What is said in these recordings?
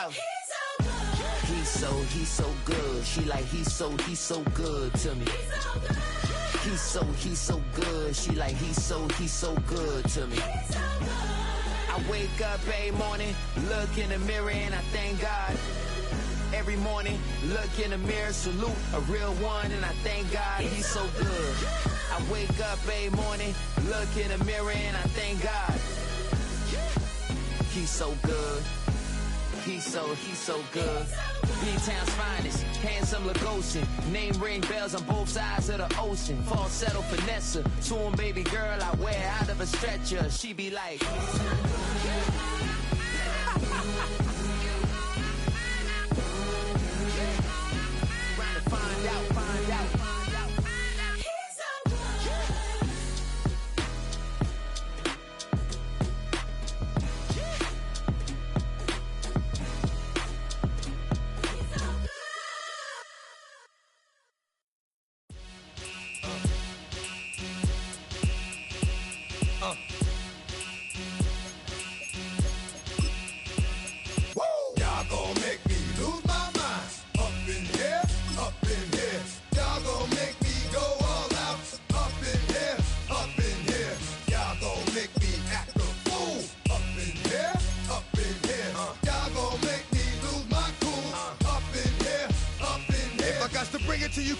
out. He's so good. She like he's so good to me. He's so good. She like he's so good to me. I wake up every morning, look in the mirror and I thank God. Every morning, look in the mirror, salute a real one and I thank God he's so good. I wake up every morning, look in the mirror and I thank God. He's so good. He's so good. B-Town's finest, handsome Lagosin. Name ring bells on both sides of the ocean. Falsetto finesse, to him baby girl I wear out of a stretcher. She be like trying to find out.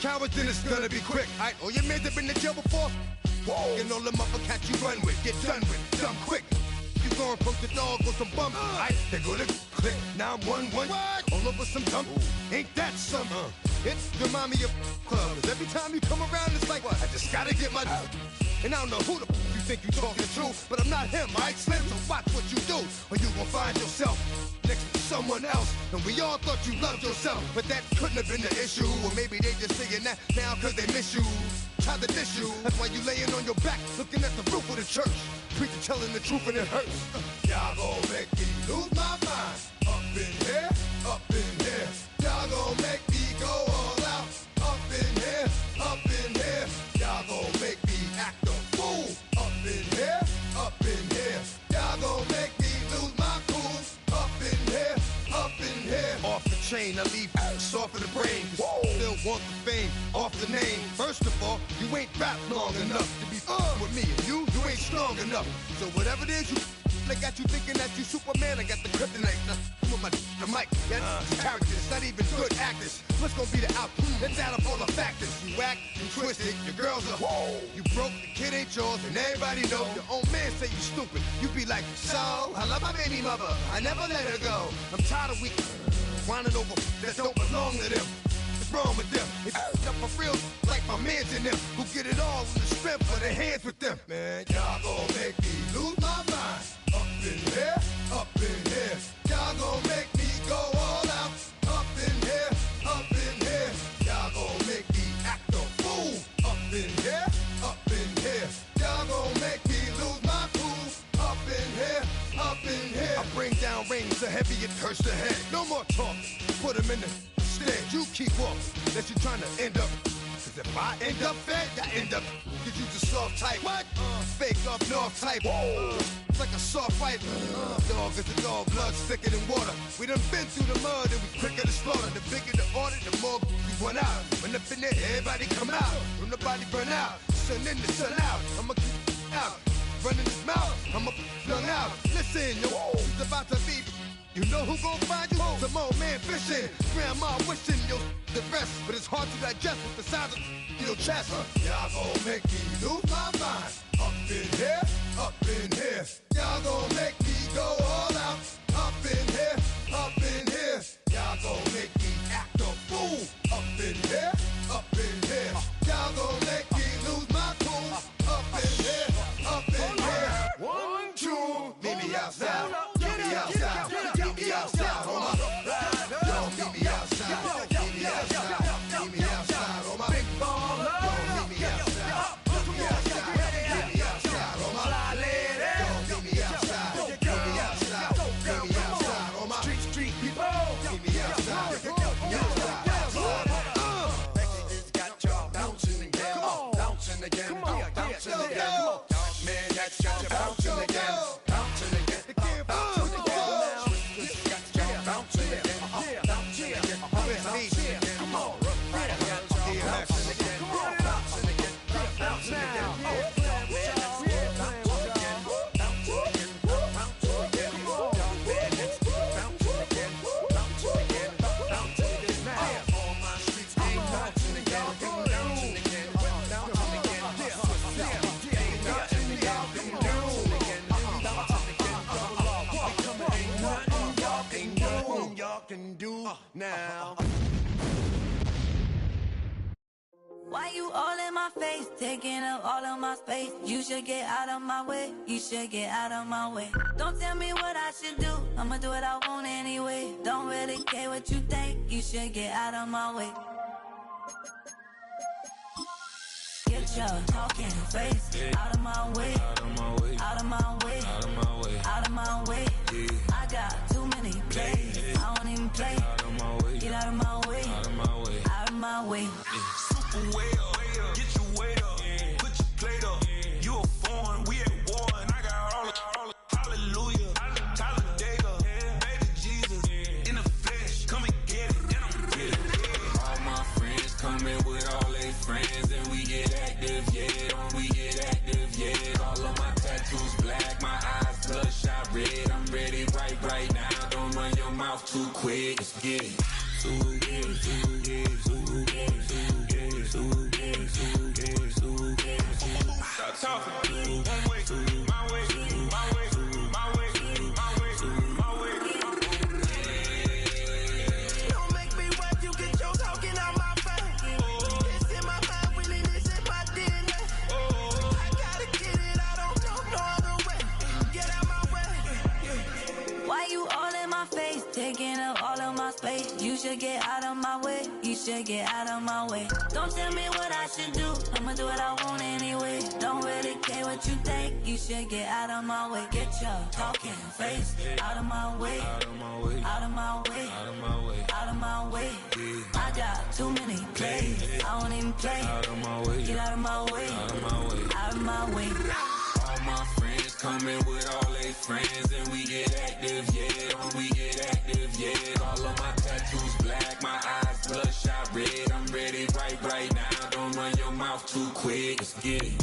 Cowards, then it's gonna be quick. Alright, all your men have been to jail before. Whoa, and all them other cats you run with, get done with, done quick. You gon' poke the dog with some bump. Alright, they gonna click. Now I'm 1-1. All over some dump. Ain't that some? It's the mommy of club. Every time you come around, it's like, what? I just gotta get my. And I don't know who the you think you talking to, but I'm not him, alright, Slim? So watch what you do, or you gon' find yourself next to someone else. And we all thought you loved yourself, but that couldn't have been the issue. Or maybe they just saying that now cause they miss you. Try to diss you, that's why you laying on your back, looking at the roof of the church. Preacher telling the truth and it hurts. Y'all gon' make me lose my mind. Up in here, up in here. Y'all gon' make me go all out. Up in here, up in here. Y'all gon' make me act a fool. Up in here, up in here. Y'all gon' make me lose my cool. Up in here, up in here. Off the chain, I leave soft in the brain. Still want the fame, off the name. First of all, you ain't rap long enough to be with me. And you ain't strong enough. So whatever it is you I got you thinking that you Superman. I got the kryptonite. With the mic, that's characters, not even good actors. What's gonna be the outcome? Let's add up all the factors. You whack, you twisted, your girls are you broke, the kid ain't yours, and everybody know. Your own man say you stupid. You be like, so I love my baby mother, I never let her go. I'm tired of weak whining over that don't belong to them. What's wrong with them? It's up for real, like my mans in them, who get it all in the strength of their hands with them. Man, y'all gon' make me lose my mind. Up in here, up in here. Y'all gon' make me go all out. Up in here, up in here. Y'all gon' make me act a fool. Up in here, up in here. Y'all gon' make me lose my cool. Up in here, up in here. I bring down rain so heavy it hurts the head. No more talk, put him in the stead. You keep walking, that you trying to end up. Cause if I end up fed, I end up. Cause you the soft type. What? Fake up north type. It's like a soft fight. Dog is a dog, blood thicker than water. We done been through the mud and we quicker to slaughter. The bigger the order, the more we run out. When up in there, everybody come out. When the body burn out, sun in the sun out. I'ma keep out, running his mouth. I'ma flung out. Listen, yo, it's about to be. You know who gon' find you? Some old man fishing. Grandma wishing you the best, but it's hard to digest with the sound of your chest. Y'all gon' make me lose my mind. Up in here, up in here. Y'all gon' make me go all out. Up in here, up in here. Y'all gon' make me act a fool. Up in here, up in here. Y'all gon' make me lose my cool. Up in here, up in here. 1, 2, meet me outside. Meet me outside. Meet me outside, on my yo, meet me outside. Meet me outside. Meet me outside, on my big baller. Yo, meet me outside. Meet me outside. Meet me outside, on my fly lady. Yo, meet me outside. Meet me outside. Meet me outside, on my street people. Meet me outside. Meet me outside. Texas got y'all bouncing again, bouncing again, bouncing again. Man, that's got you bouncing again, bouncing again, bouncing again. Bouncing again. y'all can do now. Why you all in my face, taking up all of my space? You should get out of my way, you should get out of my way. Don't tell me what I should do, I'ma do what I want anyway. Don't really care what you think, you should get out of my way. Get your talking face out of my way, out of my way, out of my way, out of my way, out of my way. I got too many plays, I don't even play. Out of my way, get out of my way, out of my way, out of my way. Super way up, get your weight up, put your plate up. You a foreign, we at war, and I got all the hallelujah, Talladega, baby Jesus, in the flesh, come and get it, and I'm get it. All my friends coming with all their friends, and we get active, yeah, don't we get active, yeah. All of my tattoos black, my eyes bloodshot red, I'm ready right now, don't run your mouth too quick, let's get it. Stop talking. One way, my way, my way, my way, my way, my way. Don't make me wipe you, get your talking out my face. It's in my mind, really, this in my DNA. I gotta get it, I don't know no other way. Get out my way. Why you all in my face, taking up all of my space? You should get out of my way, you should get out of my way. Don't tell me what I should do, I'ma do what I want anyway. Don't really care what you think, you should get out of my way. Get your talking face out of my way, out of my way, out of my way, out of my way, out of my way. I got too many plays, I don't even play. Out of my way, get out of my way, out of my way, out of my way. All my friends coming with all their friends, and we get active, yeah, we get active, yeah. All of my tattoos black, my eyes bloodshot red, I'm ready right now, don't run your mouth too quick, let's get it.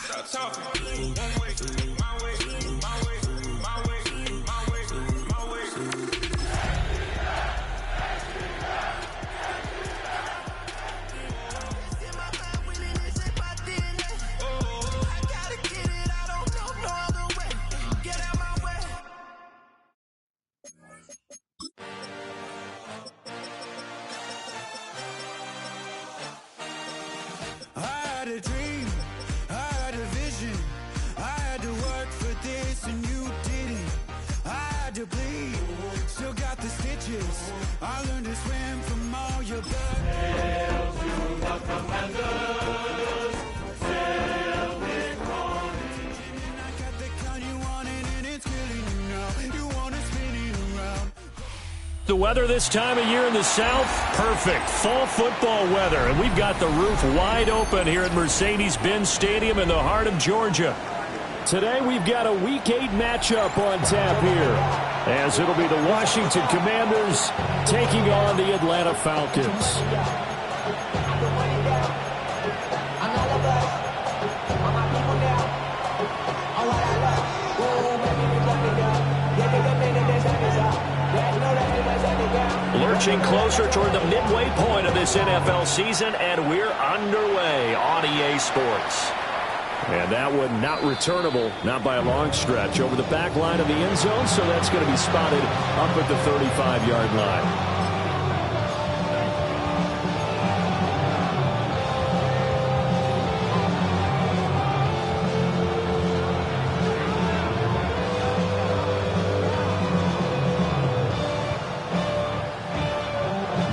Stop talking. One way, my way, my way, my way, my way, my way. It's in my mind, really, this in my DNA. I gotta get it, I don't know no other way. Get out my way. I had a dream, I had a vision, I had to work for this and you didn't. I had to bleed, still got the stitches, I learned to swim from all your blood. Hail to the commanders, sail with morning. And I got the kind you wanted and it's killing you now, you wanna spin it around. The weather this time of year in the South, perfect. Fall football weather, and we've got the roof wide open here at Mercedes-Benz Stadium in the heart of Georgia. Today we've got a Week 8 matchup on tap here, as it'll be the Washington Commanders taking on the Atlanta Falcons. Lurching closer toward the midway point of this NFL season, and we're underway on EA Sports. And that one not returnable, not by a long stretch, over the back line of the end zone, so that's going to be spotted up at the 35-yard line.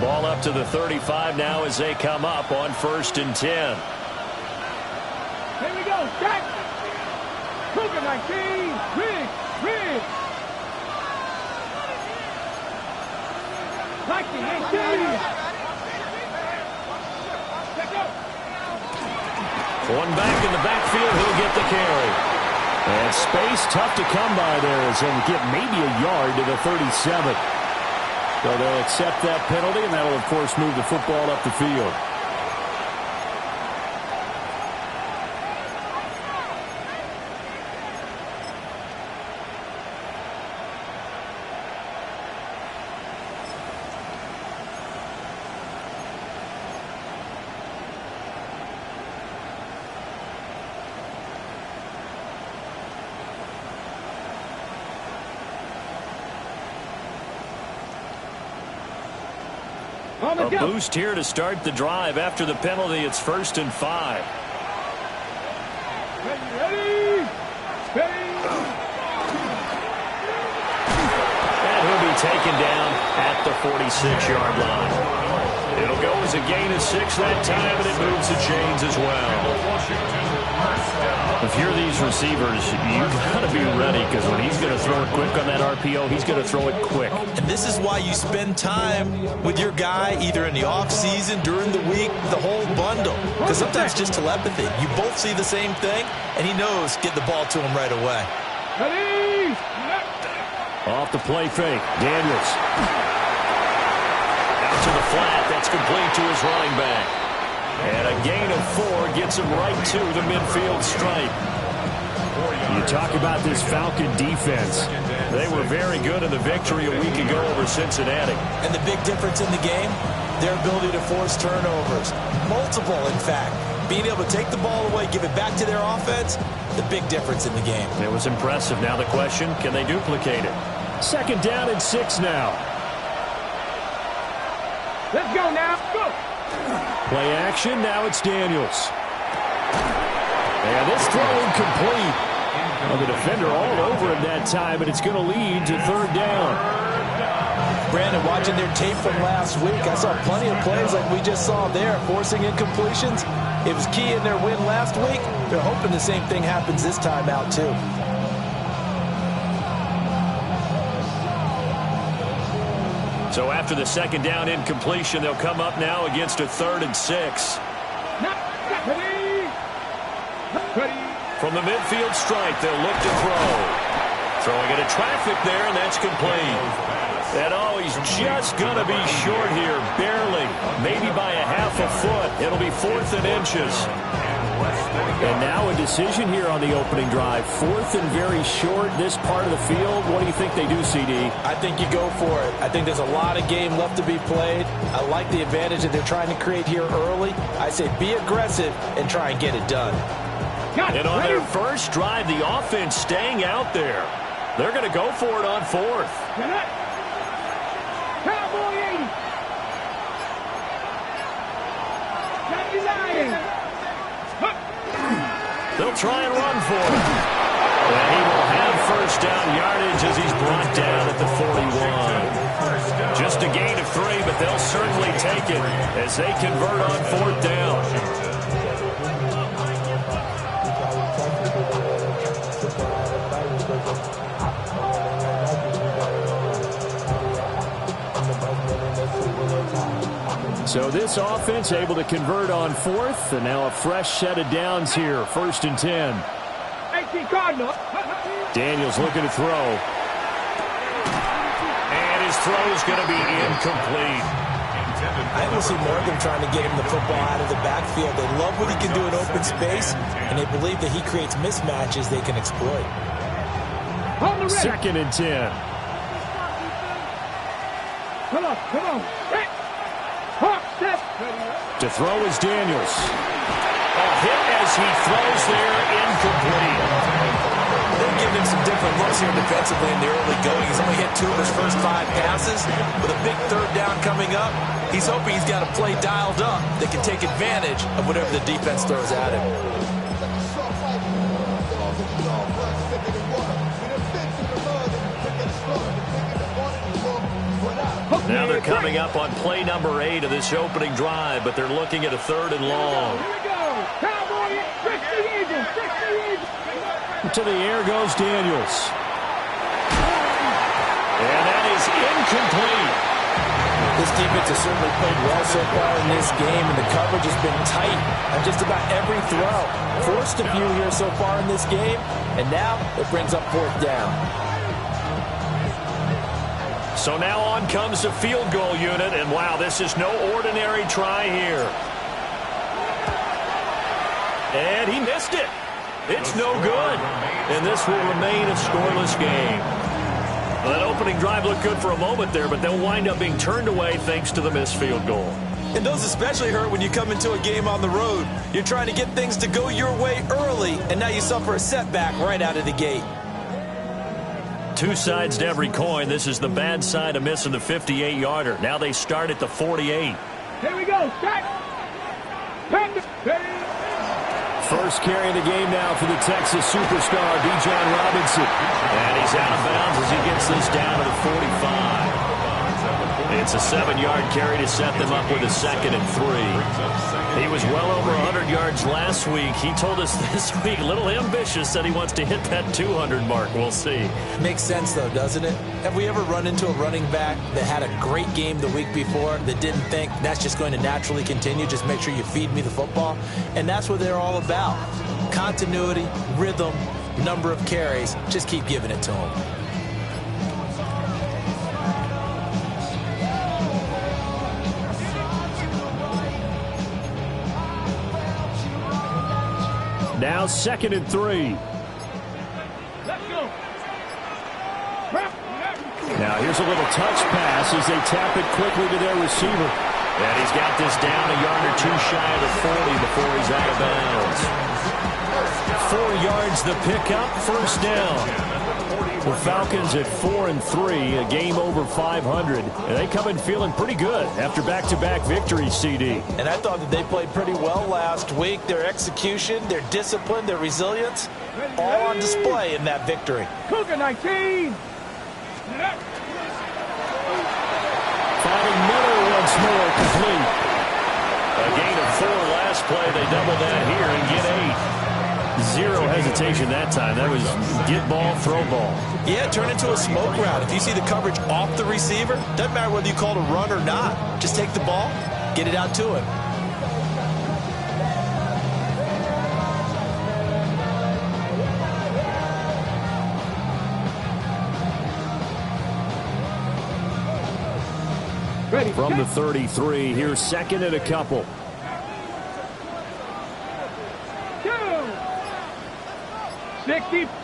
Ball up to the 35 now as they come up on 1st and 10. Here we go, Jack! Cougar 19, Riggs! 19, 18! One back in the backfield, he'll get the carry. And space tough to come by there as he'll get maybe a yard to the 37. So they'll accept that penalty, and that'll, of course, move the football up the field. A boost here to start the drive. After the penalty, it's 1st and 5. Ready. And he'll be taken down at the 46-yard line. It'll go as a gain of 6 that time, and it moves the chains as well. If you're these receivers, you've got to be ready, because when he's going to throw it quick on that RPO, he's going to throw it quick. And this is why you spend time with your guy, either in the offseason, during the week, the whole bundle. Because sometimes just telepathy. You both see the same thing, and he knows get the ball to him right away. Ready. Off the play fake, Daniels. Out to the flat, that's complete to his running back. And a gain of 4 gets him right to the midfield stripe. You talk about this Falcon defense. They were very good in the victory a week ago over Cincinnati. And the big difference in the game, their ability to force turnovers. Multiple, in fact. Being able to take the ball away, give it back to their offense, the big difference in the game. It was impressive. Now the question, can they duplicate it? 2nd down and 6 now. Let's go now. Go. Play action, now it's Daniels. And this throw incomplete. Well, the defender all over him that time, and it's going to lead to 3rd down. Brandon, watching their tape from last week, I saw plenty of plays like we just saw there, forcing incompletions. It was key in their win last week. They're hoping the same thing happens this time out, too. So after the 2nd down incompletion, they'll come up now against a 3rd and 6. From the midfield stripe, they'll look to throw. Throwing into traffic there, and that's complete. And he's just going to be short here, barely, maybe by a half a foot. It'll be 4th and inches. And now a decision here on the opening drive. 4th and very short, this part of the field. What do you think they do, CD? I think you go for it. I think there's a lot of game left to be played. I like the advantage that they're trying to create here early. I say be aggressive and try and get it done. And on their first drive, the offense staying out there. They're going to go for it on 4th. Cowboy 80. They'll try and run for it. And he will have 1st down yardage as he's brought down at the 41. Just a gain of 3, but they'll certainly take it as they convert on 4th down. So this offense able to convert on 4th, and now a fresh set of downs here, 1st and 10. Daniels looking to throw. And his throw is going to be incomplete. I will see more of them trying to get him the football out of the backfield. They love what he can do in open space, and they believe that he creates mismatches they can exploit. 2nd and 10. Come on. To throw is Daniels. A hit as he throws there, incomplete. They're giving him some different looks here defensively in the early going. He's only hit 2 of his first 5 passes. With a big 3rd down coming up, he's hoping he's got a play dialed up that can take advantage of whatever the defense throws at him. Now they're coming up on play number 8 of this opening drive, but they're looking at a 3rd and long. Here we go. Cowboy, 60 Eagles. To the air goes Daniels. And that is incomplete. This defense has certainly played well so far in this game, and the coverage has been tight on just about every throw. Forced a few here so far in this game, and now it brings up 4th down. So now on comes the field goal unit, and wow, this is no ordinary try here. And he missed it. It's no good. And this will remain a scoreless game. Well, that opening drive looked good for a moment there, but they'll wind up being turned away thanks to the missed field goal. And those especially hurt when you come into a game on the road. You're trying to get things to go your way early, and now you suffer a setback right out of the gate. Two sides to every coin. This is the bad side of missing the 58-yarder. Now they start at the 48. Here we go. Start. First carry of the game now for the Texas superstar, Bijan Robinson. And he's out of bounds as he gets this down to the 45. It's a 7-yard carry to set them up with a 2nd and 3. He was well over 100 yards last week. He told us this week, a little ambitious, said he wants to hit that 200 mark. We'll see. Makes sense, though, doesn't it? Have we ever run into a running back that had a great game the week before that didn't think that's just going to naturally continue? Just make sure you feed me the football. And that's what they're all about. Continuity, rhythm, number of carries. Just keep giving it to them. Now 2nd and 3. Let's go. Now here's a little touch pass as they tap it quickly to their receiver. And he's got this down a yard or two shy of the 40 before he's out of bounds. 4 yards the pickup, first down. The Falcons at 4-3, a game over 500. And they come in feeling pretty good after back-to-back victories, CD. And I thought that they played pretty well last week. Their execution, their discipline, their resilience, all on display in that victory. Cougar 19. Finding Miller once more complete. A gain of 4 last play. They double that here and get 8. Zero hesitation that time. That was get ball, throw ball. Yeah, turn into a smoke route. If you see the coverage off the receiver, doesn't matter whether you call it a run or not. Just take the ball, get it out to him. Ready. From the 33, here's 2nd and a couple.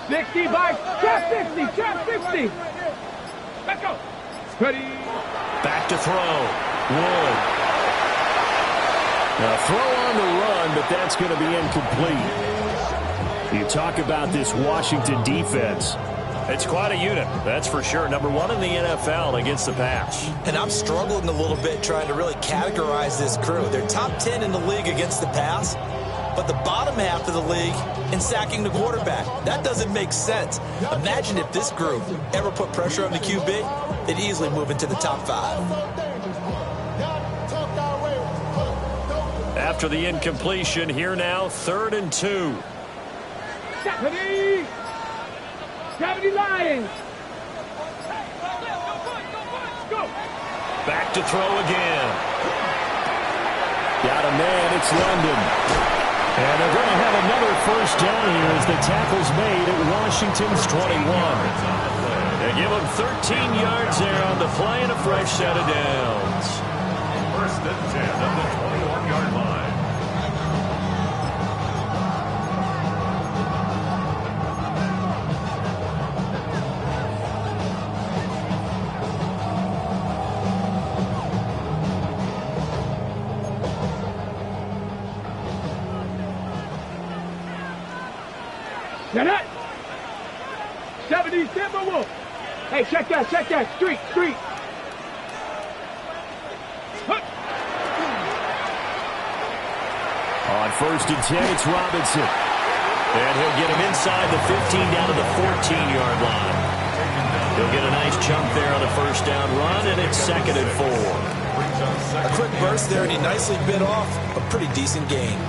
60 by trap 60, trap 60. Let's go. Ready. Back to throw. Wood. Now throw on the run, but that's going to be incomplete. You talk about this Washington defense. It's quite a unit, that's for sure. Number 1 in the NFL against the pass. And I'm struggling a little bit trying to really categorize this crew. They're top 10 in the league against the pass, but the bottom half of the league in sacking the quarterback. That doesn't make sense. Imagine if this group ever put pressure on the QB, they'd easily move into the top 5. After the incompletion, here now, 3rd and 2. 70 Lions. Go. Back to throw again. Got a man, it's London. And they're going to have another first down here as the tackle's made at Washington's 21. They give them 13 yards there on the play and a fresh set of downs. 1st and 10 on the 21-yard line. Get it. 70 Timberwolf. Hey, check that, street. On 1st and 10, it's Robinson. And he'll get him inside the 15 down to the 14-yard line. He'll get a nice chunk there on the first down run, and it's 2nd and 4. A quick burst there, and he nicely bit off a pretty decent gain.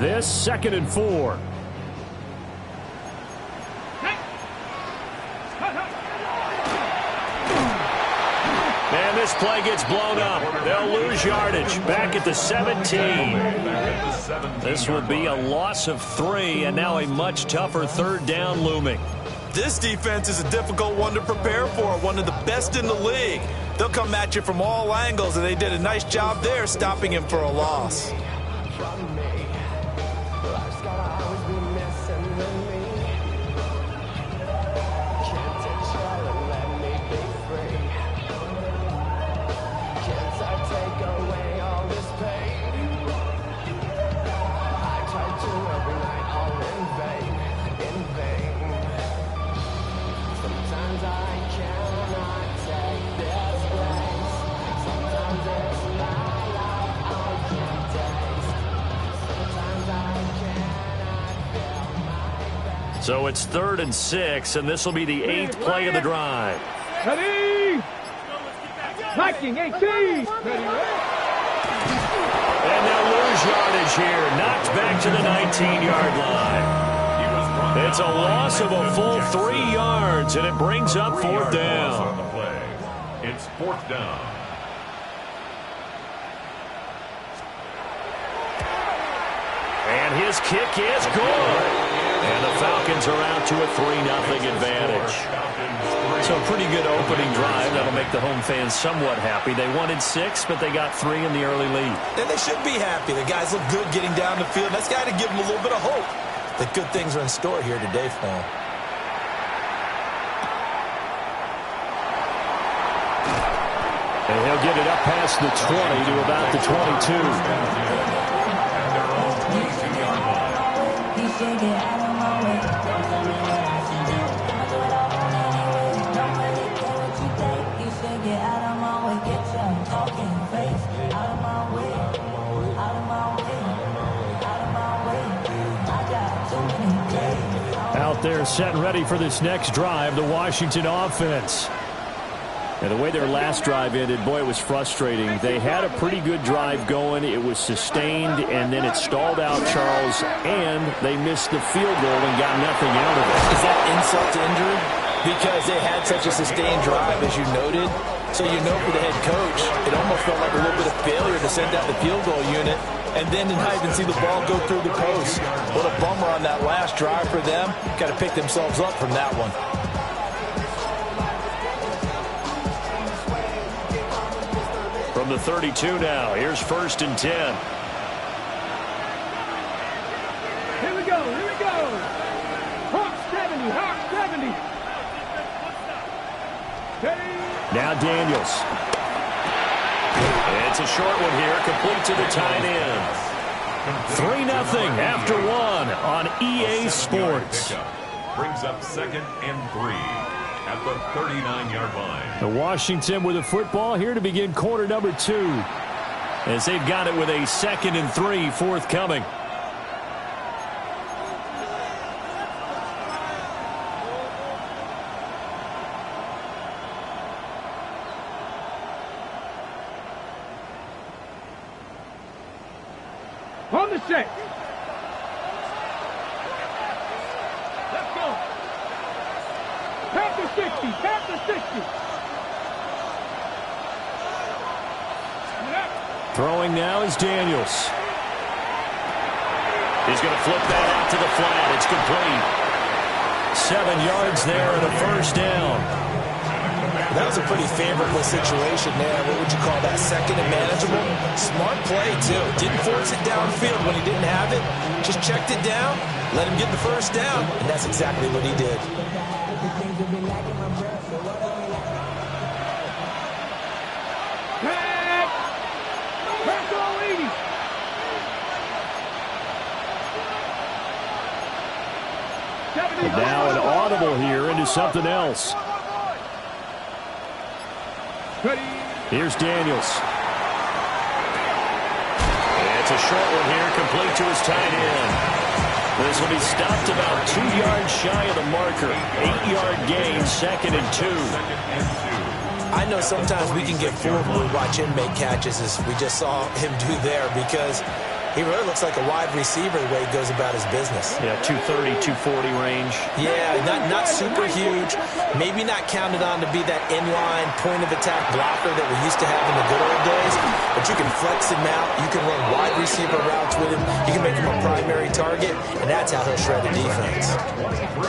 This 2nd and 4. And this play gets blown up. They'll lose yardage. Back at the 17. This will be a loss of 3, and now a much tougher 3rd down looming. This defense is a difficult one to prepare for, one of the best in the league. They'll come at you from all angles, and they did a nice job there stopping him for a loss. So it's 3rd and 6, and this will be the 8th play of the drive. Ready? Viking 18. Ready, And they'll lose yardage here. Knocked back to the 19-yard line. It's a loss of a full 3 yards, and it brings up 4th down. It's 4th down. And his kick is good. And the Falcons are out to a 3-0 advantage. So a pretty good opening drive. That'll make the home fans somewhat happy. They wanted 6, but they got 3 in the early lead. And they should be happy. The guys look good getting down the field. That's got to give them a little bit of hope that good things are in store here today for them. And he'll get it up past the 20 to about the 22. Out there set and ready for this next drive, the Washington offense. And the way their last drive ended, boy, it was frustrating. They had a pretty good drive going. It was sustained, and then it stalled out, Charles, and they missed the field goal and got nothing out of it. Is that insult to injury? Because they had such a sustained drive, as you noted. So you know for the head coach, it almost felt like a little bit of failure to send out the field goal unit and then to not even see the ball go through the post. What a bummer on that last drive for them. Got to pick themselves up from that one. From the 32 now, here's 1st and 10. Here we go. Hawk 70. Now Daniels. It's a short one here, complete to the tight end. 3-0 after 1 on EA Sports. Brings up 2nd and 3 at the 39-yard line. The Washington with the football here to begin quarter number 2. As they've got it with a 2nd and 3 forthcoming. On the set. Let's go. Past the 60. Throwing now is Daniels. He's going to flip that out to the flat. It's complete. 7 yards there and a 1st down. That was a pretty favorable situation there. What would you call that? 2nd and manageable? Smart play, too. Didn't force it downfield when he didn't have it. Just checked it down, let him get the 1st down, and that's exactly what he did. And now an audible here into something else. Here's Daniels. It's a short one here, complete to his tight end. This will be stopped about 2 yards shy of the marker. 8-yard gain, 2nd and 2. I know sometimes we can get fooled when we watch him make catches, as we just saw him do there, because he really looks like a wide receiver the way he goes about his business. Yeah, 230, 240 range. Yeah, not super huge. Maybe not counted on to be that inline point-of-attack blocker that we used to have in the good old days. But you can flex him out. You can run wide receiver routes with him. You can make him a primary target, and that's how he'll shred the defense.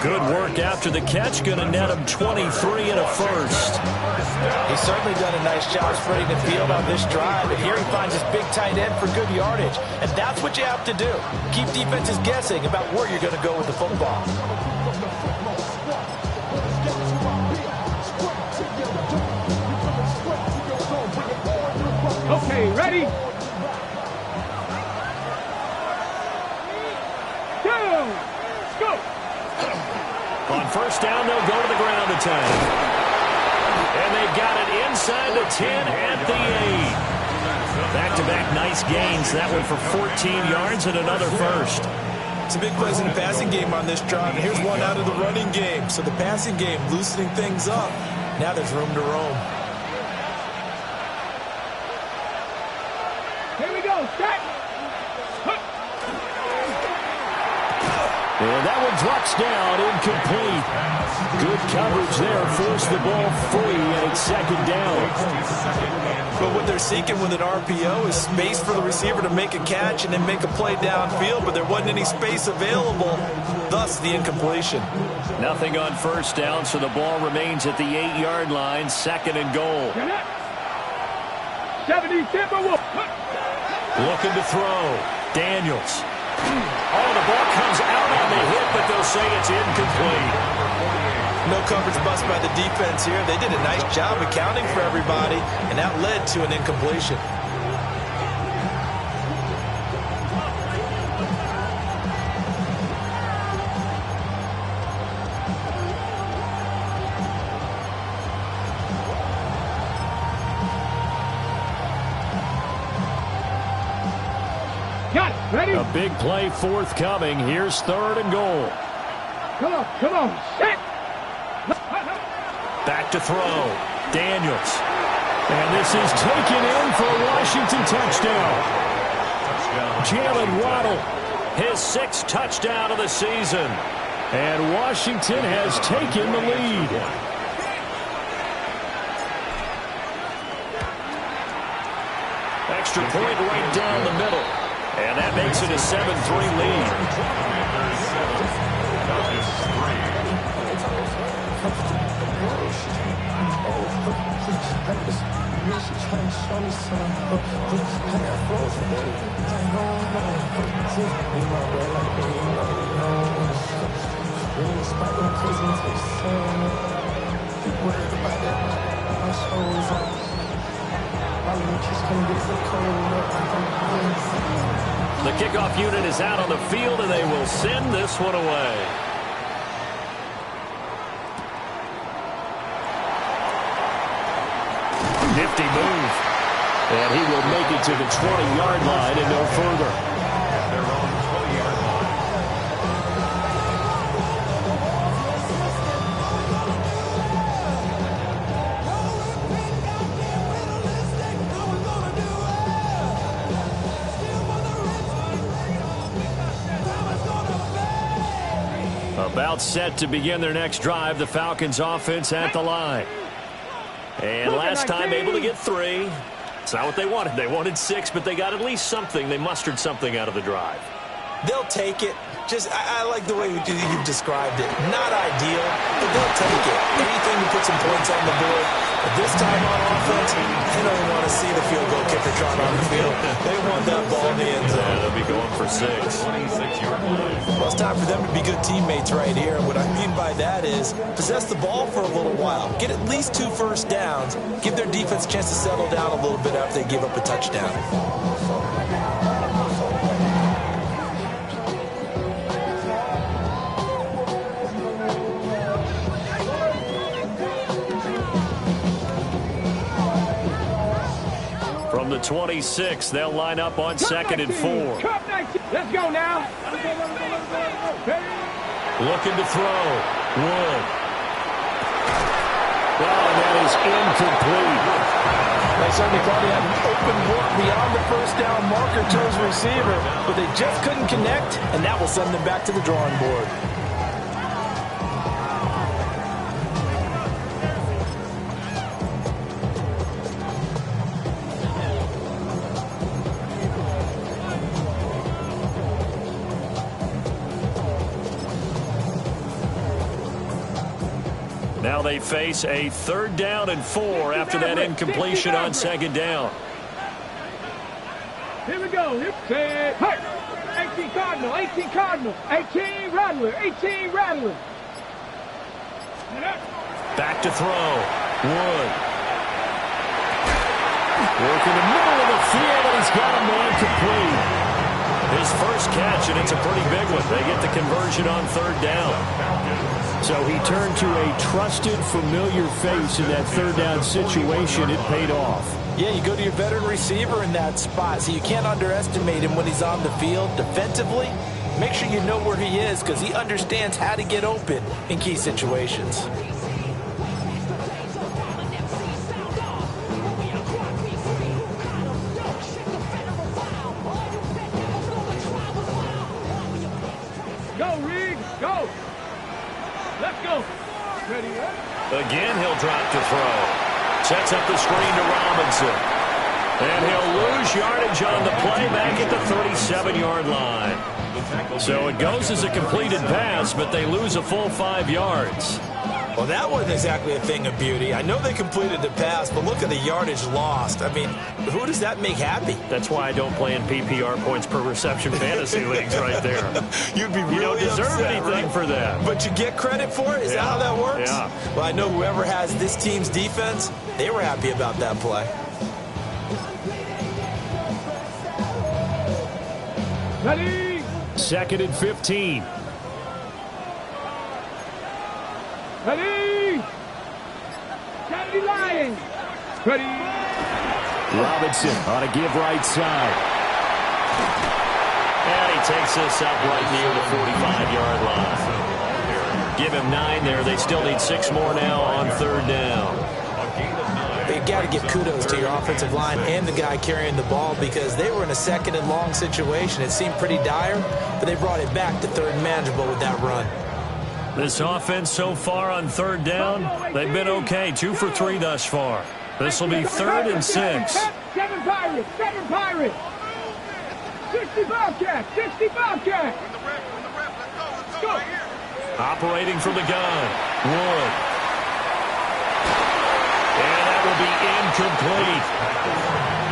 Good work after the catch. Going to net him 23 and a 1st. He's certainly done a nice job spreading the field on this drive. And here he finds his big tight end for good yardage. And that's what you have to do. Keep defenses guessing about where you're going to go with the football. Okay, ready? Go! On 1st down, they'll go to the ground attack. And they've got it inside the 10 at the 8. Back-to-back nice gains. That one for 14 yards and another 1st. Some big plays in the passing game on this drive, and here's one out of the running game. So the passing game loosening things up. Now there's room to roam. Here we go, set. And that one drops down, incomplete. Good coverage there, forced the ball free, and it's second down. But what they're seeking with an RPO is space for the receiver to make a catch and then make a play downfield, but there wasn't any space available, thus the incompletion. Nothing on first down, so the ball remains at the 8-yard line, second and goal. 70 Timberwolves. Looking to throw. Daniels. Oh, the ball comes out on the hit, but they'll say it's incomplete. No coverage bust by the defense here. They did a nice job accounting for everybody, and that led to an incompletion. Got it. Ready? A big play forthcoming. Here's third and goal. Come on, set. Back to throw. Daniels. And this is taken in for a Washington touchdown. Jalen Waddle, his 6th touchdown of the season. And Washington has taken the lead. Extra point right down the middle. And that makes it a 7-3 lead. The kickoff unit is out on the field, and they will send this one away. Nifty move. And he will make it to the 20-yard line and no further. About set to begin their next drive, the Falcons offense at the line. And last time able to get 3. It's not what they wanted. They wanted 6, but they got at least something. They mustered something out of the drive. They'll take it. Just, I like the way you've described it. Not ideal, but they'll take it. Anything to put some points on the board. But this time on offense, they don't want to see the field goal kicker trot on the field. They want that ball in the end zone. Yeah, they'll be going for 6. Well, it's time for them to be good teammates right here. And what I mean by that is possess the ball for a little while. Get at least 2 first downs. Give their defense a chance to settle down a little bit after they give up a touchdown. From the 26, they'll line up on second and 4. Let's go now. Looking to throw. Wood. Well, and that is incomplete. They certainly probably had an open look beyond the first down marker to his receiver, but they just couldn't connect, and that will send them back to the drawing board. Now they face a 3rd down and 4 after that incompletion on second down. Here we go. Hey, 18 Cardinal, 18 Cardinal, 18 Rattler, 18 Rattler. Back to throw. Wood. Working the middle of the field, and he's got a man complete. His first catch, and it's a pretty big one. They get the conversion on 3rd down. So he turned to a trusted, familiar face in that 3rd down situation. It paid off. Yeah, you go to your veteran receiver in that spot, so you can't underestimate him when he's on the field defensively. make sure you know where he is because he understands how to get open in key situations. Go, Reed, go. Let's go. Ready, Again, he'll drop to throw. Sets up the screen to Robinson. And he'll lose yardage on the play back at the 37-yard line. So it goes as a completed pass, but they lose a full 5 yards. Well, that wasn't exactly a thing of beauty. I know they completed the pass, but look at the yardage lost. I mean, who does that make happy? That's why I don't play in PPR points per reception fantasy leagues right there. You'd be really You don't deserve upset, anything right? for that. But you get credit for it? Is that how that works? Yeah. Well, I know whoever has this team's defense, they were happy about that play. ready. 2nd and 15. Ready. Kennedy Lions. Ready. Robinson on a give right side. And he takes this up right near the 45-yard line. Give him 9 there. They still need 6 more now on 3rd down. You got to give kudos to your offensive line and the guy carrying the ball because they were in a 2nd and long situation. It seemed pretty dire, but they brought it back to 3rd and manageable with that run. This offense so far on 3rd down, they've been okay. 2 for 3 thus far. This will be 3rd and 6. 7 Pirates, 7 Pirates. 60 Bobcats, 60 Bobcats. Go. Operating from the gun. Wood. And that will be incomplete.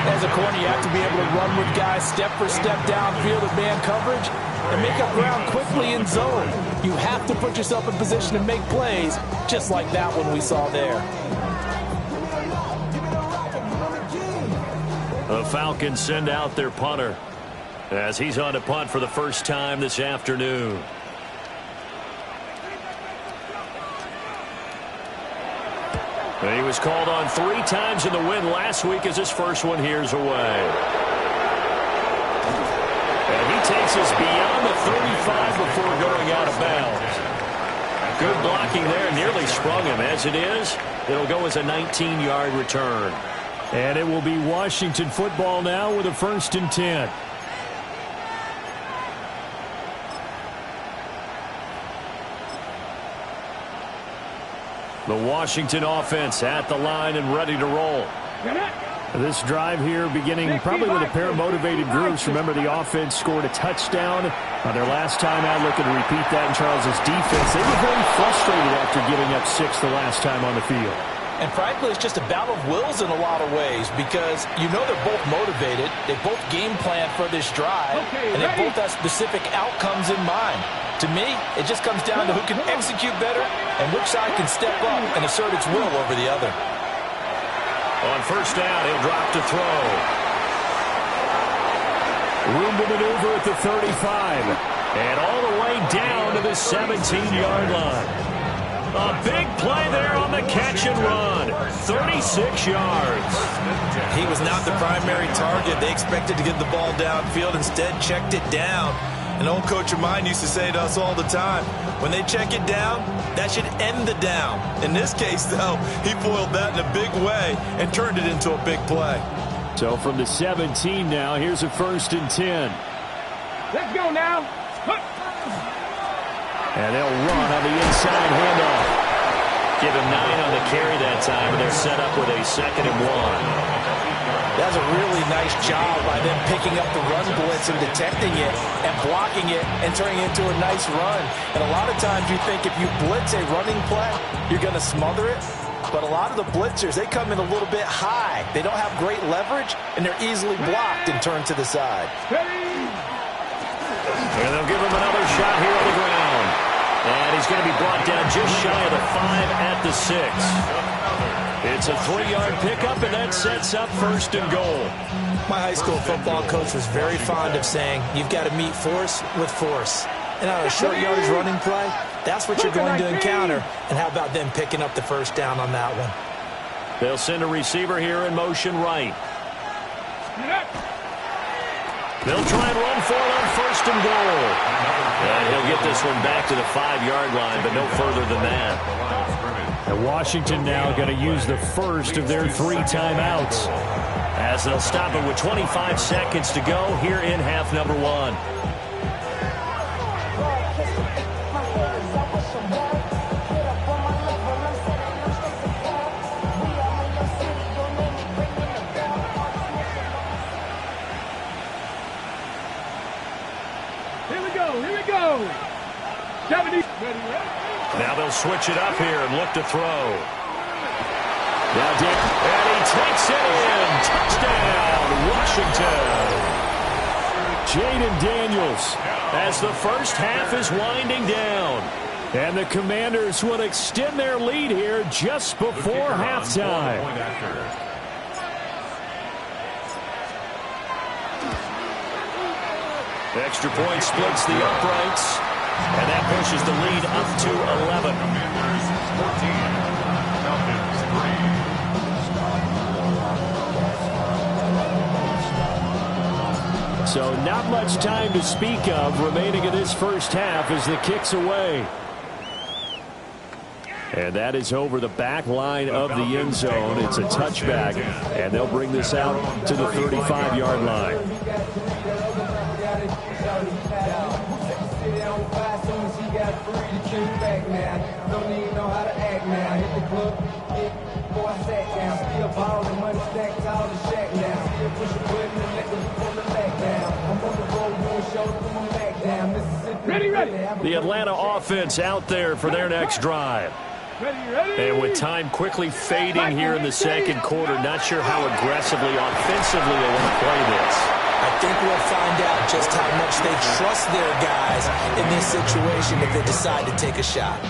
As a corner, you have to be able to run with guys step for step downfield with man coverage and make up ground quickly in zone. You have to put yourself in position to make plays, just like that one we saw there. The Falcons send out their punter as he's on a punt for the first time this afternoon. He was called on 3 times in the win last week as his first one here's away. And he takes us beyond the 35 before going out of bounds. Good blocking there, nearly sprung him. As it is, it'll go as a 19-yard return. And it will be Washington football now with a 1st and 10. The Washington offense at the line and ready to roll. This drive here beginning probably with a pair of motivated groups. Remember, the offense scored a touchdown on their last time out. Looking to repeat that in Charles's defense. They were very frustrated after giving up 6 the last time on the field. And frankly, it's just a battle of wills in a lot of ways because you know they're both motivated. They both game plan for this drive, and they both have specific outcomes in mind. To me, it just comes down to who can execute better and which side can step up and assert its will over the other. On 1st down, he'll drop to throw. Room to maneuver at the 35. And all the way down to the 17-yard line. A big play there on the catch and run. 36 yards. He was not the primary target. They expected to get the ball downfield. Instead, checked it down. An old coach of mine used to say to us all the time, when they check it down, that should end the down. In this case, though, he foiled that in a big way and turned it into a big play. So from the 17 now, here's a 1st and 10. Let's go now. And they'll run on the inside handoff. Give him 9 on the carry that time, and they're set up with a 2nd and 1. That's a really nice job by them picking up the run blitz and detecting it and blocking it and turning it into a nice run. And a lot of times you think if you blitz a running play, you're going to smother it. But a lot of the blitzers, they come in a little bit high. They don't have great leverage, and they're easily blocked and turned to the side. And they'll give him another shot here on the ground. And he's going to be brought down just shy of the 5 at the 6. It's a 3-yard pickup, and that sets up 1st and goal. My high school football coach was very fond of saying, you've got to meet force with force. And on a short yardage running play, that's what you're going to encounter. And how about them picking up the 1st down on that one? They'll send a receiver here in motion right. They'll try and run for it on 1st and goal. And he'll get this one back to the 5-yard line, but no further than that. And Washington now going to use the first of their 3 timeouts, as they'll stop it with 25 seconds to go here in half number 1. Here we go. 70. Now they'll switch it up here and look to throw. Now and he takes it in. Touchdown, Washington. Jaden Daniels, as the first half is winding down. And the Commanders will extend their lead here just before halftime. Extra point splits the uprights, and that pushes the lead up to 11. So not much time to speak of remaining in this first half as the kick's away. And that is over the back line of the end zone. It's a touchback, and they'll bring this out to the 35-yard line. Ready. The Atlanta offense out there for their next drive. Ready. And with time quickly fading here in the second quarter, not sure how aggressively, offensively they want to play this. I think we'll find out just how much they trust their guys in this situation if they decide to take a shot.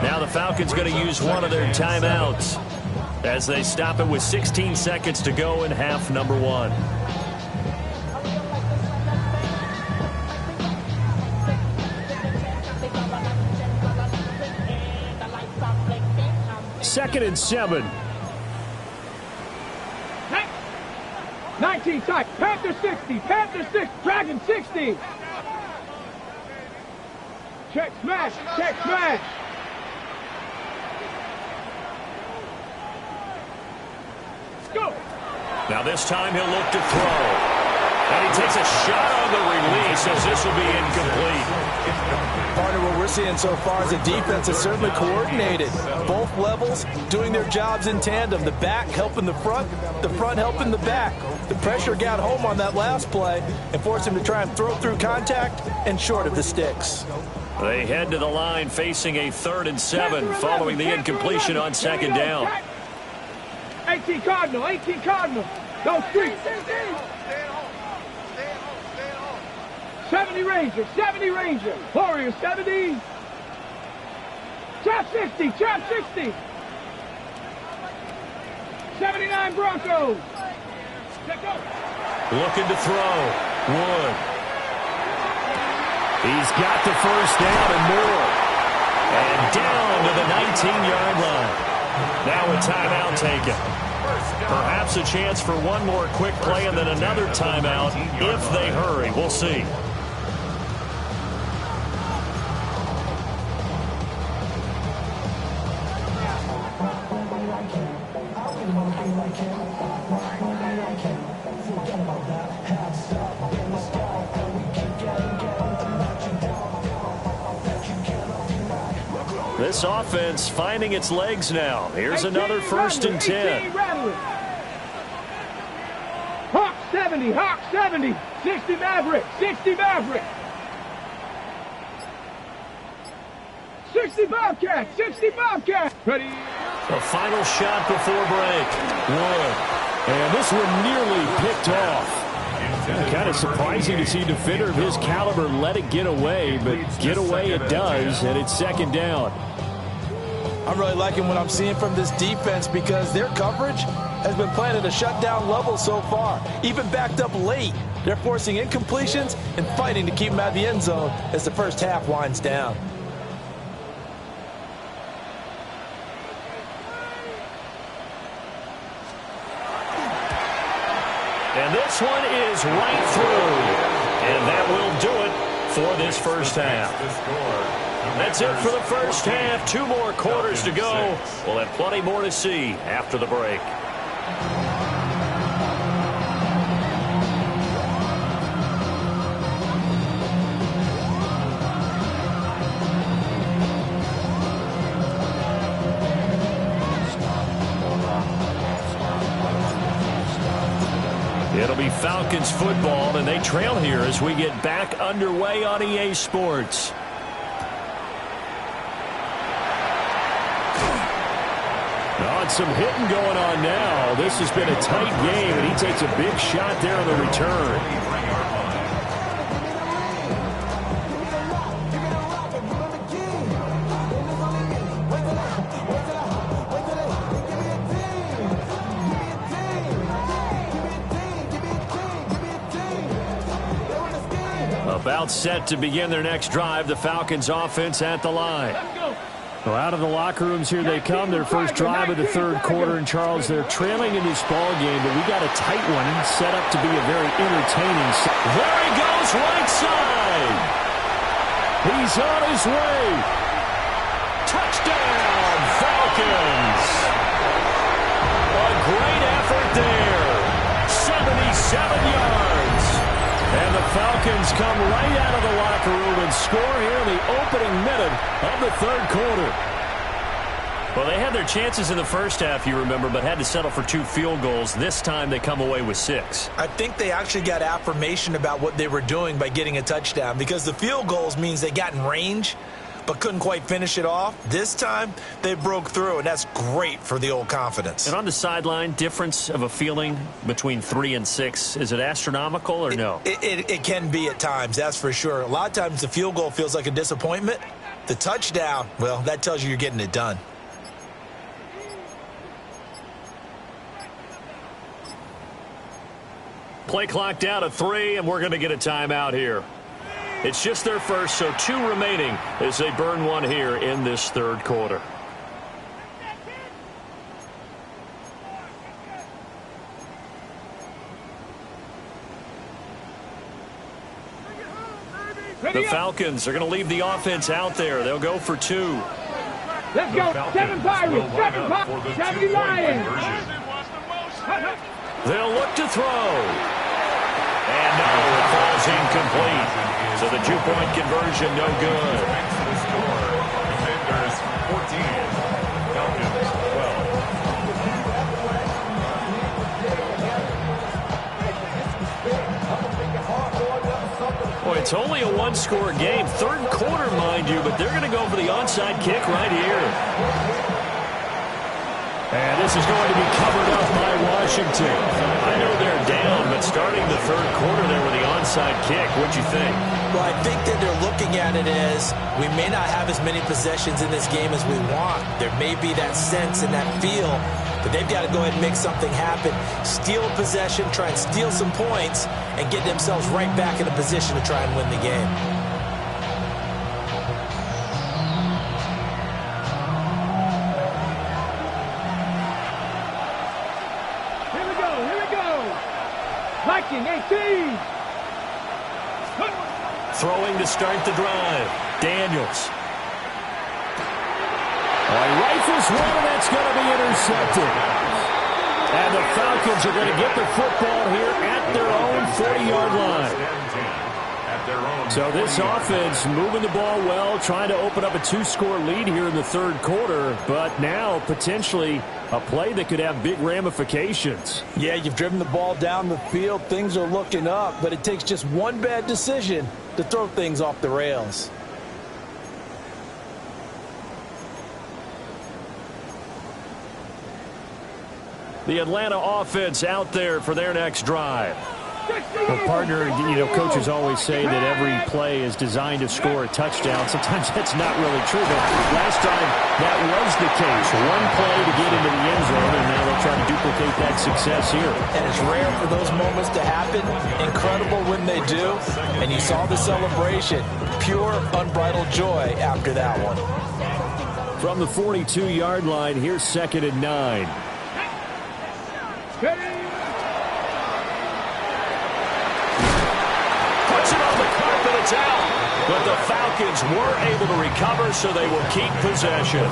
Now the Falcons going to use one of their timeouts as they stop it with 16 seconds to go in half number 1. Second and 7. 19 tight. Panther 60. Panther 6. Dragon 60. Check smash. Let's go. Now this time he'll look to throw. And he takes a shot on the release as this will be incomplete. Partner, what we're seeing so far is the defense is certainly coordinated. Both levels doing their jobs in tandem. The back helping the front helping the back. The pressure got home on that last play and forced him to try and throw through contact and short of the sticks. They head to the line facing a 3rd and 7 following the incompletion on 2nd down. 18 Cardinal. Go street. 70 Ranger. Warrior 70. Trap 60. 79 Broncos. Looking to throw. Wood. He's got the first down and more. And down to the 19-yard line. Now a timeout taken. Perhaps a chance for one more quick play and then another timeout if they hurry. We'll see. This offense finding its legs now. Here's another 1st and 10. Hawk 70. 60 Maverick. 60 Bobcat. Ready. A final shot before break. Wood. And this one nearly picked off. Kind of surprising to see a defender of his caliber let it get away, but get away it does, and it's 2nd down. I'm really liking what I'm seeing from this defense because their coverage has been playing at a shutdown level so far. Even backed up late, they're forcing incompletions and fighting to keep them out of the end zone as the first half winds down. And this this one is right through. And that will do it for this first half. That's it for the first half. 2 more quarters to go. We'll have plenty more to see after the break. It'll be Falcons football, and they trail here as we get back underway on EA Sports. Oh, some hitting going on now. This has been a tight game, and he takes a big shot there on the return. About set to begin their next drive, the Falcons offense at the line. Well, out of the locker rooms here they come, their first drive of the third quarter. And Charles, they're trailing in this ball game, but we got a tight one set up to be a very entertaining. There he goes, right side. He's on his way. Touchdown, Falcons. A great effort there. 77 yards. And the Falcons come right out of the locker room and score here in the opening minute of the third quarter. Well, they had their chances in the first half, you remember, but had to settle for 2 field goals. This time they come away with 6. I think they actually got affirmation about what they were doing by getting a touchdown, because the field goals means they got in range but couldn't quite finish it off. This time, they broke through, and that's great for the old confidence. And on the sideline, difference of a feeling between 3 and 6, is it astronomical or no? It can be at times, that's for sure. A lot of times the field goal feels like a disappointment. The touchdown, well, that tells you you're getting it done. Play clock down to 3, and we're going to get a timeout here. It's just their first, so 2 remaining as they burn one here in this third quarter. The Falcons are going to leave the offense out there. They'll go for 2. Let's go. 7 Pirates. 7 Pirates. 70 Lions. They'll look to throw. And no, it falls incomplete. So the 2-point conversion, no good. The score, Commanders 14, Falcons 12. Boy, it's only a 1-score game. Third quarter, mind you, but they're going to go for the onside kick right here. And this is going to be covered up by Washington. I know they're down, but starting the third quarter there with the onside kick, what'd you think? Well, I think that they're looking at it as we may not have as many possessions in this game as we want. There may be that sense and that feel, but they've got to go ahead and make something happen. Steal a possession, try and steal some points, and get themselves right back in a position to try and win the game. Viking 18. Throwing to start the drive. Daniels. Rifles one, and that's going to be intercepted. And the Falcons are going to get the football here at their own 40-yard line. So this offense moving the ball well, trying to open up a 2-score lead here in the third quarter, but now potentially a play that could have big ramifications. Yeah, you've driven the ball down the field. Things are looking up, but it takes just one bad decision to throw things off the rails. The Atlanta offense out there for their next drive. Well, partner, coaches always say that every play is designed to score a touchdown. Sometimes that's not really true, but last time that was the case. One play to get into the end zone, and now they'll try to duplicate that success here. And it's rare for those moments to happen. Incredible when they do. And you saw the celebration. Pure, unbridled joy after that one. From the 42-yard line, here's 2nd and 9. It's out. But the Falcons were able to recover, so they will keep possession.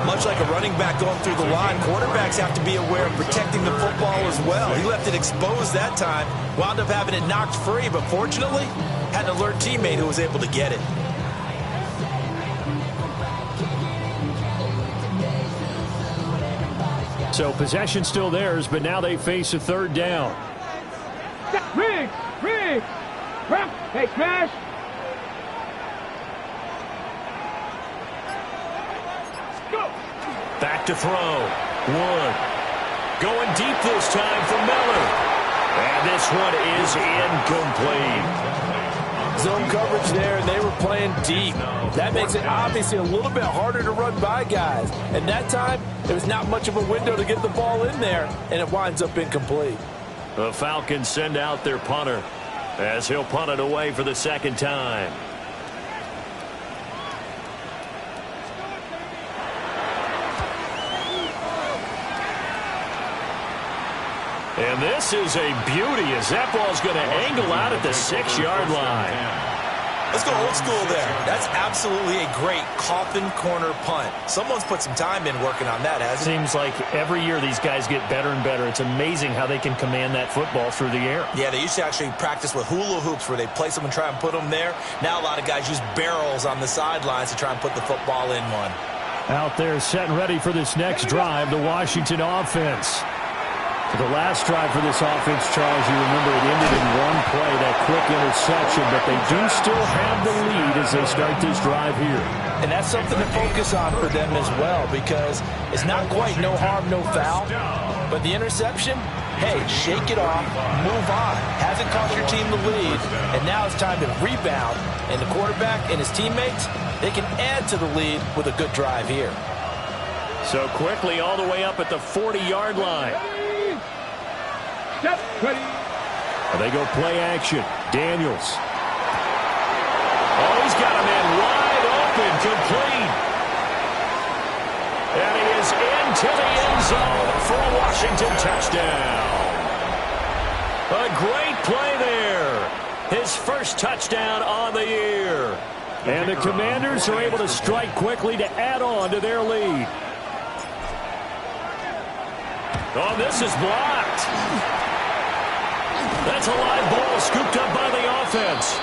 Much like a running back going through the line, quarterbacks have to be aware of protecting the football as well. He left it exposed that time, wound up having it knocked free, but fortunately, had an alert teammate who was able to get it. So possession still theirs, but now they face a third down. Riggs! Hey, Smash! Back to throw. Wood. Going deep this time for Miller. And this one is incomplete. Zone coverage there, and they were playing deep. That makes it obviously a little bit harder to run by guys. And that time, there was not much of a window to get the ball in there, and it winds up incomplete. The Falcons send out their punter as he'll punt it away for the second time. And this is a beauty as that ball's going to angle out at the 6-yard line. Let's go old school there. That's absolutely a great coffin corner punt. Someone's put some time in working on that, hasn't it? Seems like every year these guys get better and better. It's amazing how they can command that football through the air. Yeah, they used to actually practice with hula hoops where they place them and try and put them there. Now a lot of guys use barrels on the sidelines to try and put the football in one. Out there set and ready for this next drive, the Washington offense. The last drive for this offense, Charles, you remember it ended in one play, that quick interception, but they do still have the lead as they start this drive here. And that's something to focus on for them as well, because it's not quite no harm, no foul, but the interception, hey, shake it off, move on. Hasn't cost your team the lead, and now it's time to rebound, and the quarterback and his teammates, they can add to the lead with a good drive here. So quickly all the way up at the 40-yard line. They go play action. Daniels. Oh, he's got a man wide open, complete. And he is into the end zone for a Washington touchdown. A great play there. His first touchdown on the year. And the Commanders are able to strike quickly to add on to their lead. Oh, this is blocked. That's a live ball scooped up by the offense.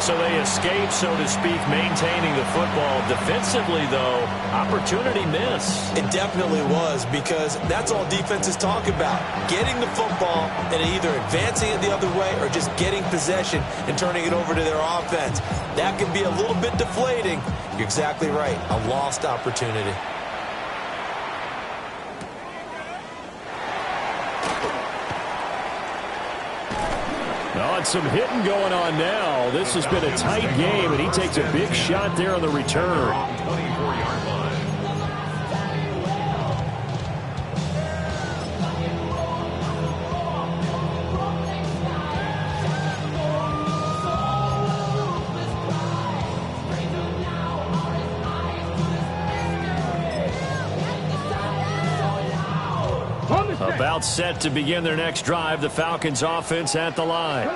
So they escape, so to speak, maintaining the football. Defensively, though, opportunity miss. It definitely was, because that's all defenses talk about. Getting the football and either advancing it the other way or just getting possession and turning it over to their offense. That can be a little bit deflating. You're exactly right. A lost opportunity. Some hitting going on now. This has been a tight game, and he takes a big shot there on the return. 24-yard line. About set to begin their next drive, the Falcons offense at the line.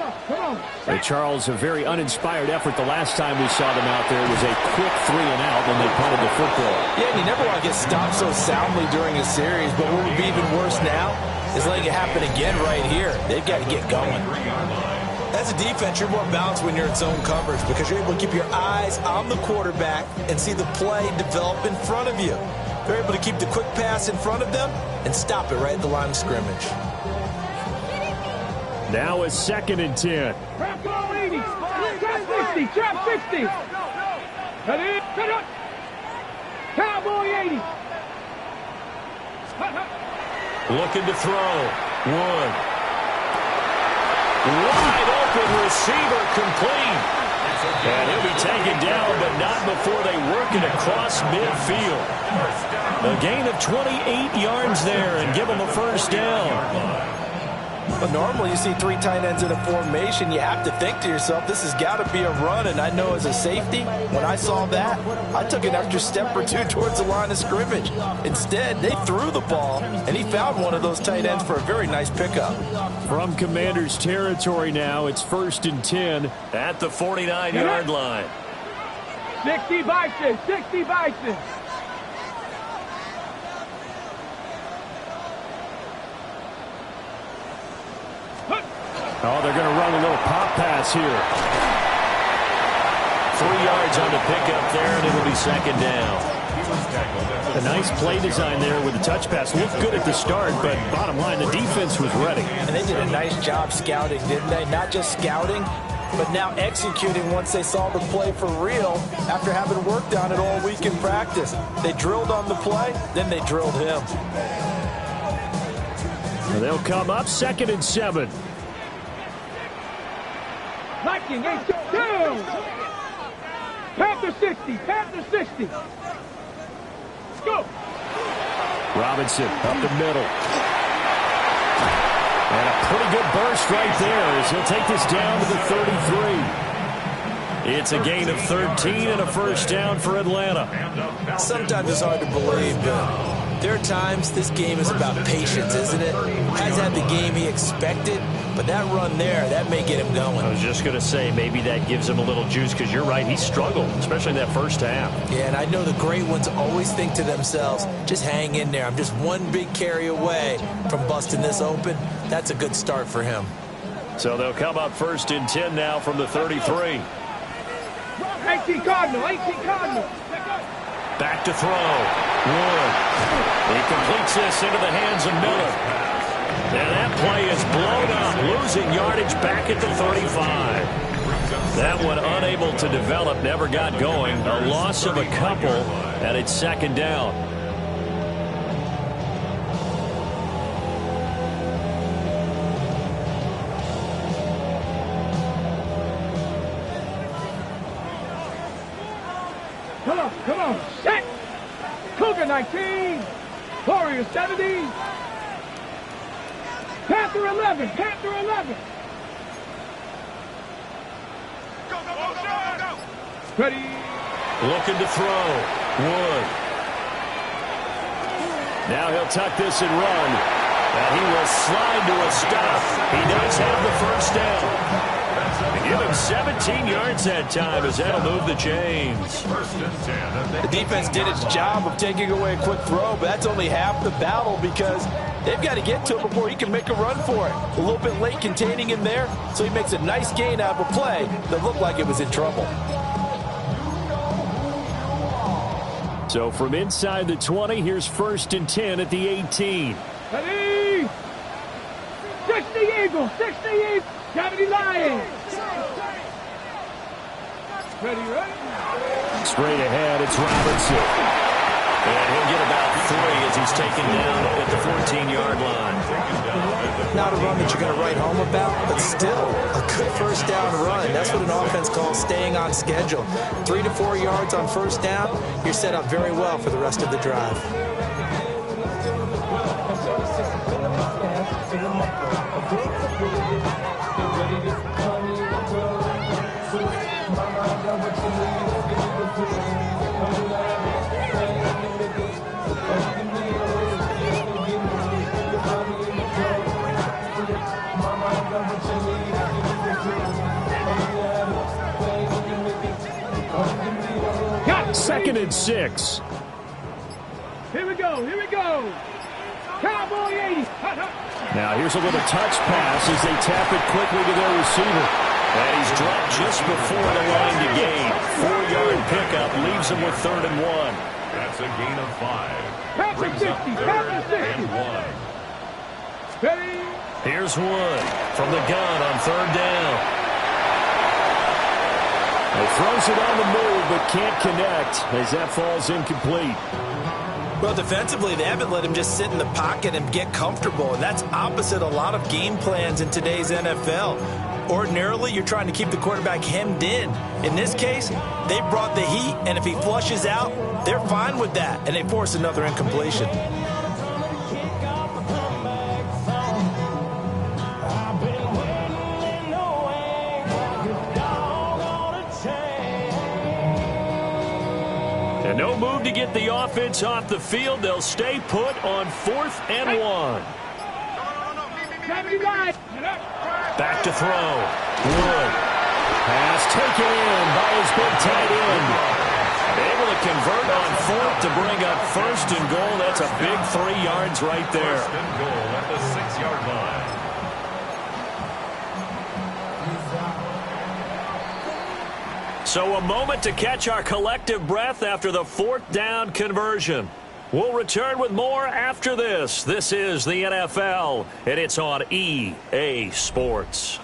Hey, Charles, a very uninspired effort the last time we saw them out there. It was a quick 3 and out when they punted the football. Yeah, and you never want to get stopped so soundly during a series, but what would be even worse now is letting it happen again right here. They've got to get going. As a defense, you're more balanced when you're in zone coverage because you're able to keep your eyes on the quarterback and see the play develop in front of you. They're able to keep the quick pass in front of them and stop it right at the line of scrimmage. Now it's 2nd and 10. Trap 80. Trap 60. Trap 60. Cut it. Cut it. Cowboy 80. Looking to throw. Wood. Wide open receiver, complete. And he'll be taken down, but not before they work it across midfield. A gain of 28 yards there and give him a first down. But normally you see 3 tight ends in a formation, you have to think to yourself, this has got to be a run. And I know as a safety, when I saw that, I took an extra step or 2 towards the line of scrimmage. Instead, they threw the ball, and he found one of those tight ends for a very nice pickup. From Commanders territory now, it's 1st and 10 at the 49-yard line. 60 Bison, 60 Bison. Oh, they're going to run a little pop pass here. 3 yards on the pickup there, and it'll be 2nd down. A nice play design there with the touch pass. Looked good at the start, but bottom line, the defense was ready. And they did a nice job scouting, didn't they? Not just scouting, but now executing once they saw the play for real after having worked on it all week in practice. They drilled on the play, then they drilled him. And they'll come up 2nd and 7. Viking, 8-2. Panther 60, Panther 60. Go. Robinson up the middle. And a pretty good burst right there as he'll take this down to the 33. It's a gain of 13 and a 1st down for Atlanta. Sometimes it's hard to believe, but there are times this game is about patience, isn't it? Has had the game he expected, but that run there, that may get him going. I was just going to say, maybe that gives him a little juice, because you're right, he struggled, especially in that 1st half. Yeah, and I know the great ones always think to themselves, just hang in there. I'm just one big carry away from busting this open. That's a good start for him. So they'll come up 1st and 10 now from the 33. 18 Cardinal, 18 Cardinal. Back to throw. Wood. He completes this into the hands of Miller. And that play is blown up, losing yardage back at the 35. That one unable to develop, never got going. A loss of a couple, and it's 2nd down. Come on, set. Cougar 19. Warriors 70. Panther 11, Panther 11. Go, go, go, go, go, go. Ready. Looking to throw. Wood. Now he'll tuck this and run. And he will slide to a stop. He does have the 1st down. Give him 17 yards that time as that'll move the chains. The defense did its job of taking away a quick throw, but that's only half the battle because they've got to get to him before he can make a run for it. A little bit late containing him there, so he makes a nice gain out of a play that looked like it was in trouble. So from inside the 20, here's 1st and 10 at the 18. Ready. 60 Eagles, 60 Eagles. 70 Lions. Ready, ready. Straight ahead, it's Robinson. And he'll get about 3 as he's taken down at the 14-yard line. Not a run that you're going to write home about, but still a good 1st down run. That's what an offense calls staying on schedule. 3 to 4 yards on 1st down, you're set up very well for the rest of the drive. Second and 6. Here we go, here we go. Cowboy 80. Now here's a little touch pass as they tap it quickly to their receiver. And he's dropped just before the line to gain. 4-yard pickup leaves him with 3rd and 1. That's a gain of 5. Panther 60, Panther 60. And 1. Ready. Here's Wood from the gun on 3rd down. He throws it on the move, but can't connect as that falls incomplete. Well, defensively, they haven't let him just sit in the pocket and get comfortable, and that's opposite a lot of game plans in today's NFL. Ordinarily, you're trying to keep the quarterback hemmed in. In this case, they brought the heat, and if he flushes out, they're fine with that, and they force another incompletion. And no move to get the offense off the field. They'll stay put on 4th and 1. Back to throw. Wood. Pass taken in by his big tight end. Able to convert on 4th to bring up 1st and goal. That's a big 3 yards right there. 1st and goal at the 6-yard line. So a moment to catch our collective breath after the 4th down conversion. We'll return with more after this. This is the NFL, and it's on EA Sports.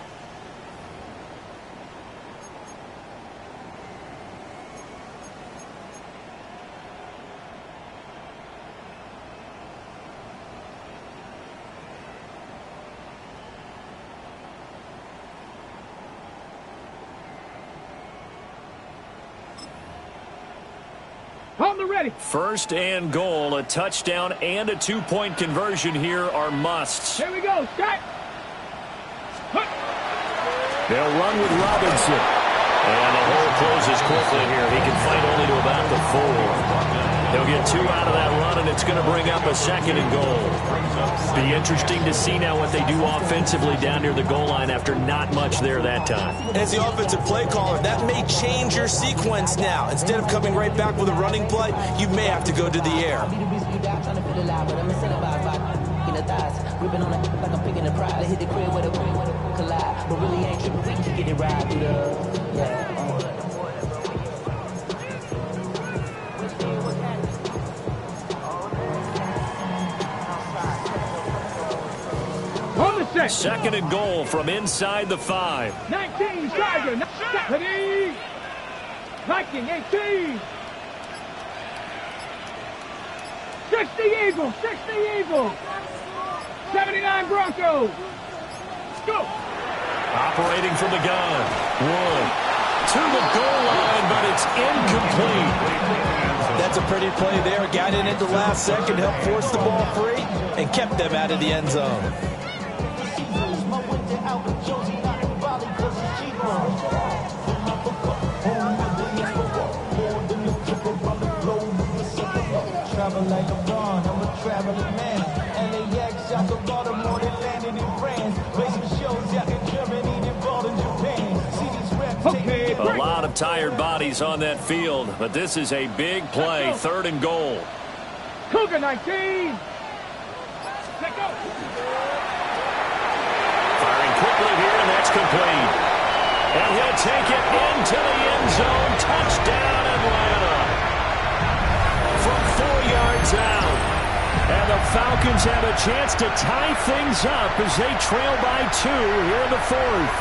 Ready. 1st and goal, a touchdown and a 2-point conversion here are musts. Here we go, Scott. They'll run with Robinson. And the hole closes quickly here. He can fight only to about the 4. They'll get 2 out of that run, and it's going to bring up a 2nd and goal. Be interesting to see now what they do offensively down near the goal line after not much there that time. As the offensive play caller, that may change your sequence now. Instead of coming right back with a running play, you may have to go to the air. Set. 2nd and goal from inside the 5. 19, Tiger. Ready. Viking, 18. 60 Eagles, 60 Eagles. 79 Broncos. Go. Operating from the gun. Wood to the goal line, but it's incomplete. That's a pretty play there. Got in at the last second, helped force the ball free, and kept them out of the end zone. Like a bond, I'm a traveling man. LAX, out of Baltimore, they landed in France. Placing shows out in Germany, involved in Japan. See these reps okay. A lot of tired bodies on that field, but this is a big play. 3rd and goal. Cougar 19. Let go. Firing quickly here, and that's complete. And he'll take it into the end zone. Touchdown, Atlanta. From 4 yards out. And the Falcons have a chance to tie things up as they trail by 2 here in the 4th.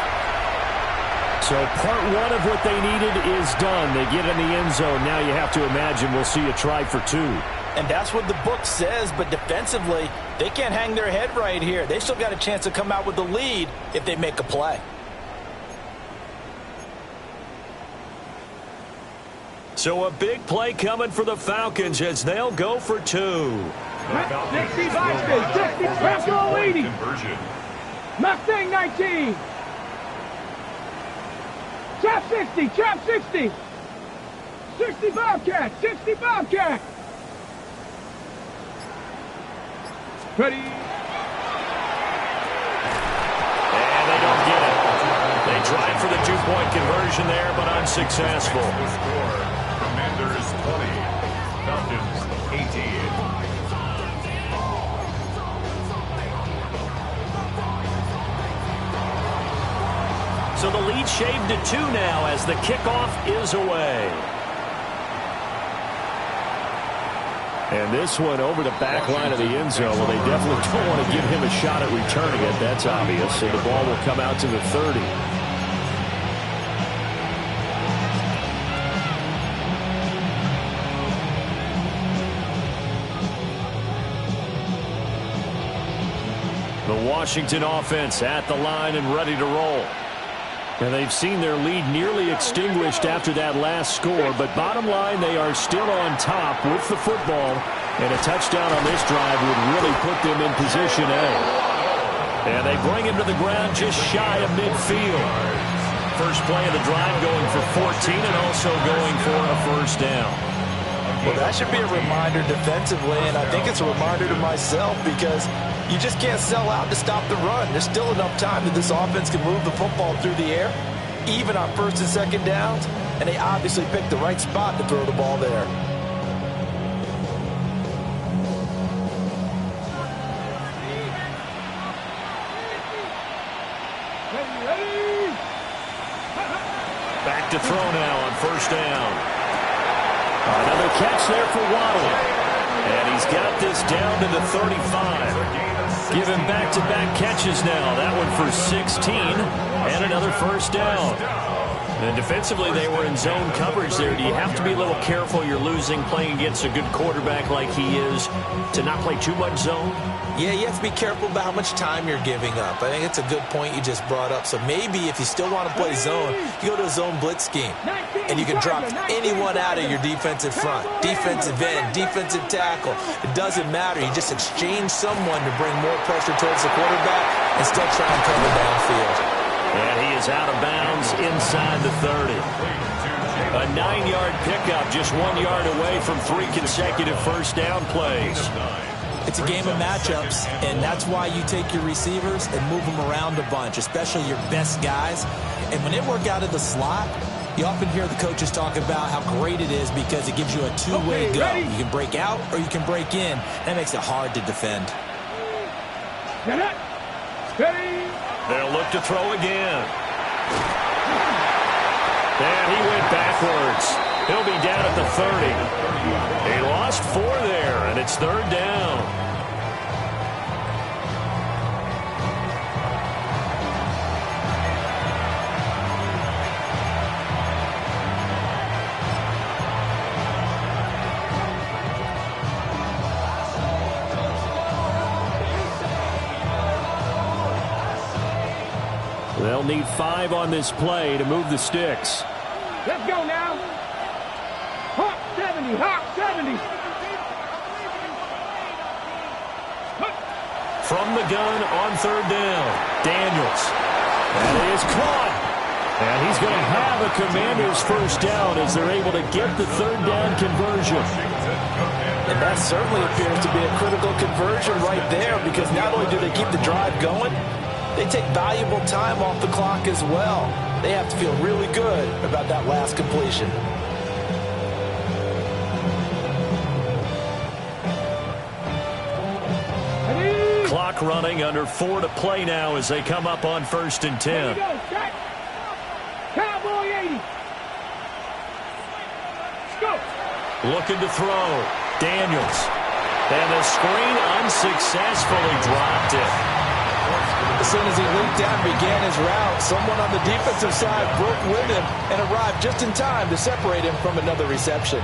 So part 1 of what they needed is done. They get in the end zone. Now you have to imagine we'll see a try for 2. And that's what the book says, but defensively, they can't hang their head right here. They still got a chance to come out with the lead if they make a play. So a big play coming for the Falcons as they'll go for 2. 60 Vikings, 60 Bronco 80. Mustang 19. Trap 60, trap 60. 60 Bobcat, 60 Bobcat. Ready. And they don't get it. They tried for the 2-point conversion there, but unsuccessful. Commanders 20, Falcons 18. So the lead shaved to 2 now as the kickoff is away. And this one over the back line of the end zone. Well, they definitely don't want to give him a shot at returning it. That's obvious. So the ball will come out to the 30. The Washington offense at the line and ready to roll. And they've seen their lead nearly extinguished after that last score, but bottom line, they are still on top with the football, and a touchdown on this drive would really put them in position A. And they bring him to the ground just shy of midfield. First play of the drive going for 14 and also going for a first down. Well, that should be a reminder defensively, and I think it's a reminder to myself because you just can't sell out to stop the run. There's still enough time that this offense can move the football through the air, even on first and second downs, and they obviously picked the right spot to throw the ball there. Back to throw now on first down. Another catch there for Waddle. And he's got this down to the 35. Give him back-to-back catches now. That one for 16 and another first down. And defensively, they were in zone coverage there. Do you have to be a little careful? You're losing playing against a good quarterback like he is to not play too much zone? Yeah, you have to be careful about how much time you're giving up. I think it's a good point you just brought up. So maybe if you still want to play zone, you go to a zone blitz scheme. And you can drop anyone out of your defensive front. Defensive end, defensive tackle. It doesn't matter. You just exchange someone to bring more pressure towards the quarterback and still try and cover downfield. And he is out of bounds inside the 30. A 9-yard pickup, just 1 yard away from 3 consecutive first down plays. It's a game of matchups, and that's why you take your receivers and move them around a bunch, especially your best guys. And when they work out of the slot, you often hear the coaches talk about how great it is because it gives you a two-way go. You can break out or you can break in. That makes it hard to defend. They'll look to throw again. And he went backwards. He'll be down at the 30. He lost 4 there, and it's third down. They'll need 5 on this play to move the sticks. Let's go now. Hawk 70, Hawk 70. From the gun on third down, Daniels. And it is caught. And he's going to have a Commander's first down as they're able to get the third down conversion. And that certainly appears to be a critical conversion right there because not only do they keep the drive going, they take valuable time off the clock as well. They have to feel really good about that last completion. Clock running, under 4 to play now as they come up on first and 10. Cowboy 80. Let's go. Looking to throw. Daniels. And the screen unsuccessfully dropped it. As soon as he leaped down and began his route, someone on the defensive side broke with him and arrived just in time to separate him from another reception.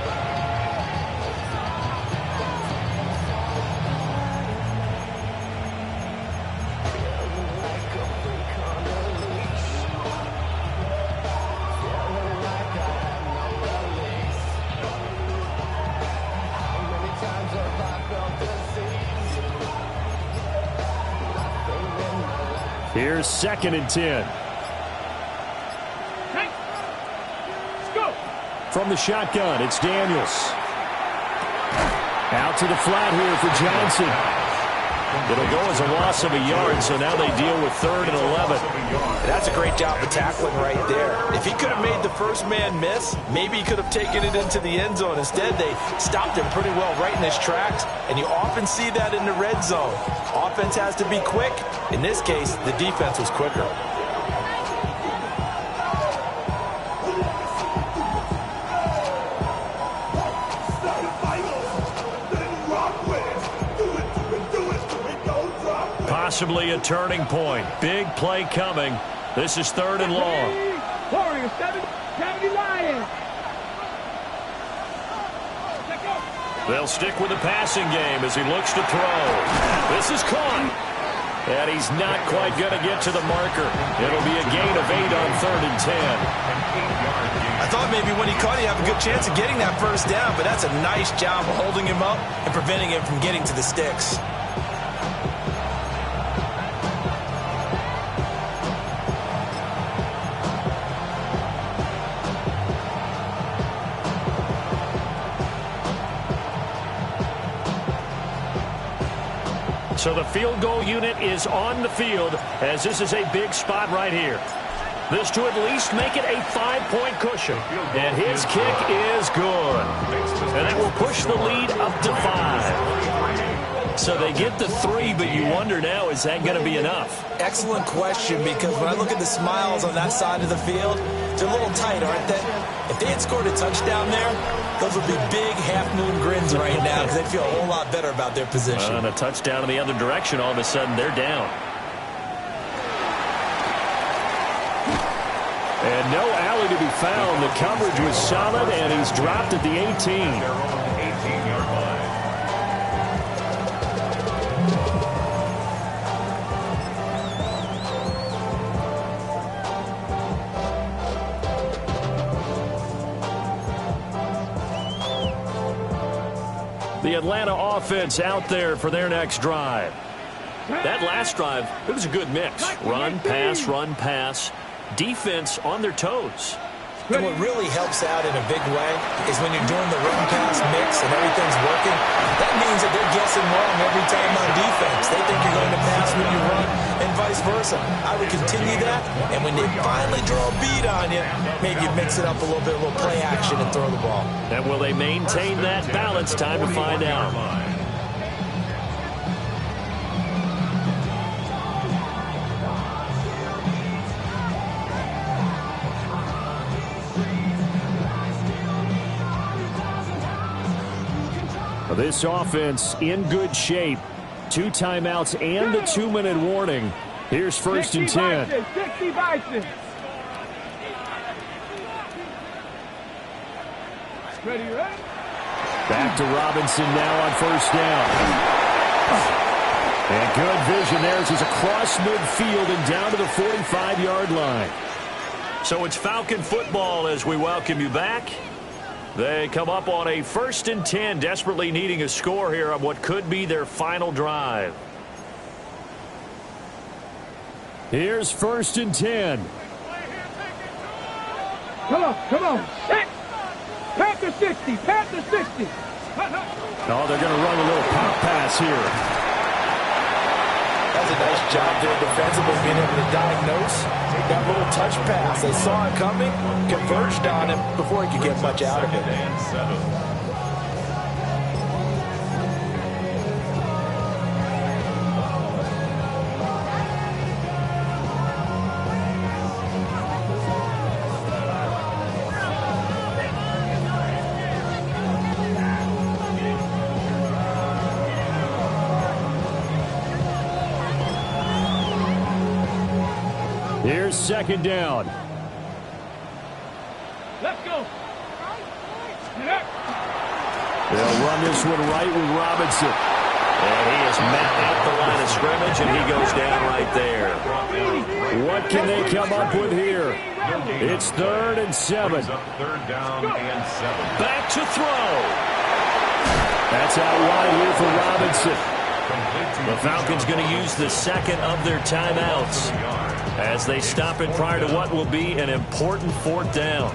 Here's second and 10. Let's go. From the shotgun, it's Daniels. Out to the flat here for Johnson. It'll go as a loss of a yard, so now they deal with 3rd and 11. That's a great job of tackling right there. If he could have made the first man miss, maybe he could have taken it into the end zone. Instead, they stopped him pretty well right in his tracks, and you often see that in the red zone. Offense has to be quick. In this case, the defense was quicker. Possibly a turning point. Big play coming. This is 3rd and long. Warriors 70 Lions. They'll stick with the passing game as he looks to throw. This is caught. And he's not quite going to get to the marker. It'll be a gain of 8 on 3rd and 10. I thought maybe when he caught, he'd have a good chance of getting that first down, but that's a nice job of holding him up and preventing him from getting to the sticks. So the field goal unit is on the field as this is a big spot right here. This to at least make it a 5-point cushion. And his kick is good. And that will push the lead up to 5. So they get the 3, but you wonder now, is that going to be enough? Excellent question, because when I look at the smiles on that side of the field, they're a little tight, aren't they? If they had scored a touchdown there, those would be big half-moon grins right now because they feel a whole lot better about their position. And a touchdown in the other direction, all of a sudden they're down. And no alley to be found. The coverage was solid, and he's dropped at the 18. 18-yard line. The Atlanta offense out there for their next drive. That last drive, it was a good mix. Run, pass. Defense on their toes. And what really helps out in a big way is when you're doing the run-pass mix and everything's working, that means that they're guessing wrong every time on defense. They think you're going to pass when you run and vice versa. I would continue that, and when they finally draw a beat on you, maybe you mix it up a little bit, a little play action and throw the ball. And will they maintain that balance? Time to find out. This offense in good shape. 2 timeouts and the 2-minute warning. Here's 1st and 10. 60 Bison. Ready? Back to Robinson now on 1st down. And good vision there as he's across midfield and down to the 45-yard line. So it's Falcon football as we welcome you back. They come up on a 1st and 10, desperately needing a score here on what could be their final drive. Here's 1st and 10. Come on. Set. Panther 60. Oh, they're going to run a little pop pass here. That's a nice job there defensively, being able to diagnose that little touch pass. They saw it coming, converged on him before he could get much out of it. Here's 2nd down. Let's go. They'll run this one right with Robinson. And he is met at the line of scrimmage, and he goes down right there. What can they come up with here? It's 3rd and 7. 3rd down and 7. Back to throw. That's out wide here for Robinson. The Falcons going to use the 2nd of their timeouts as they stop it prior to what will be an important 4th down.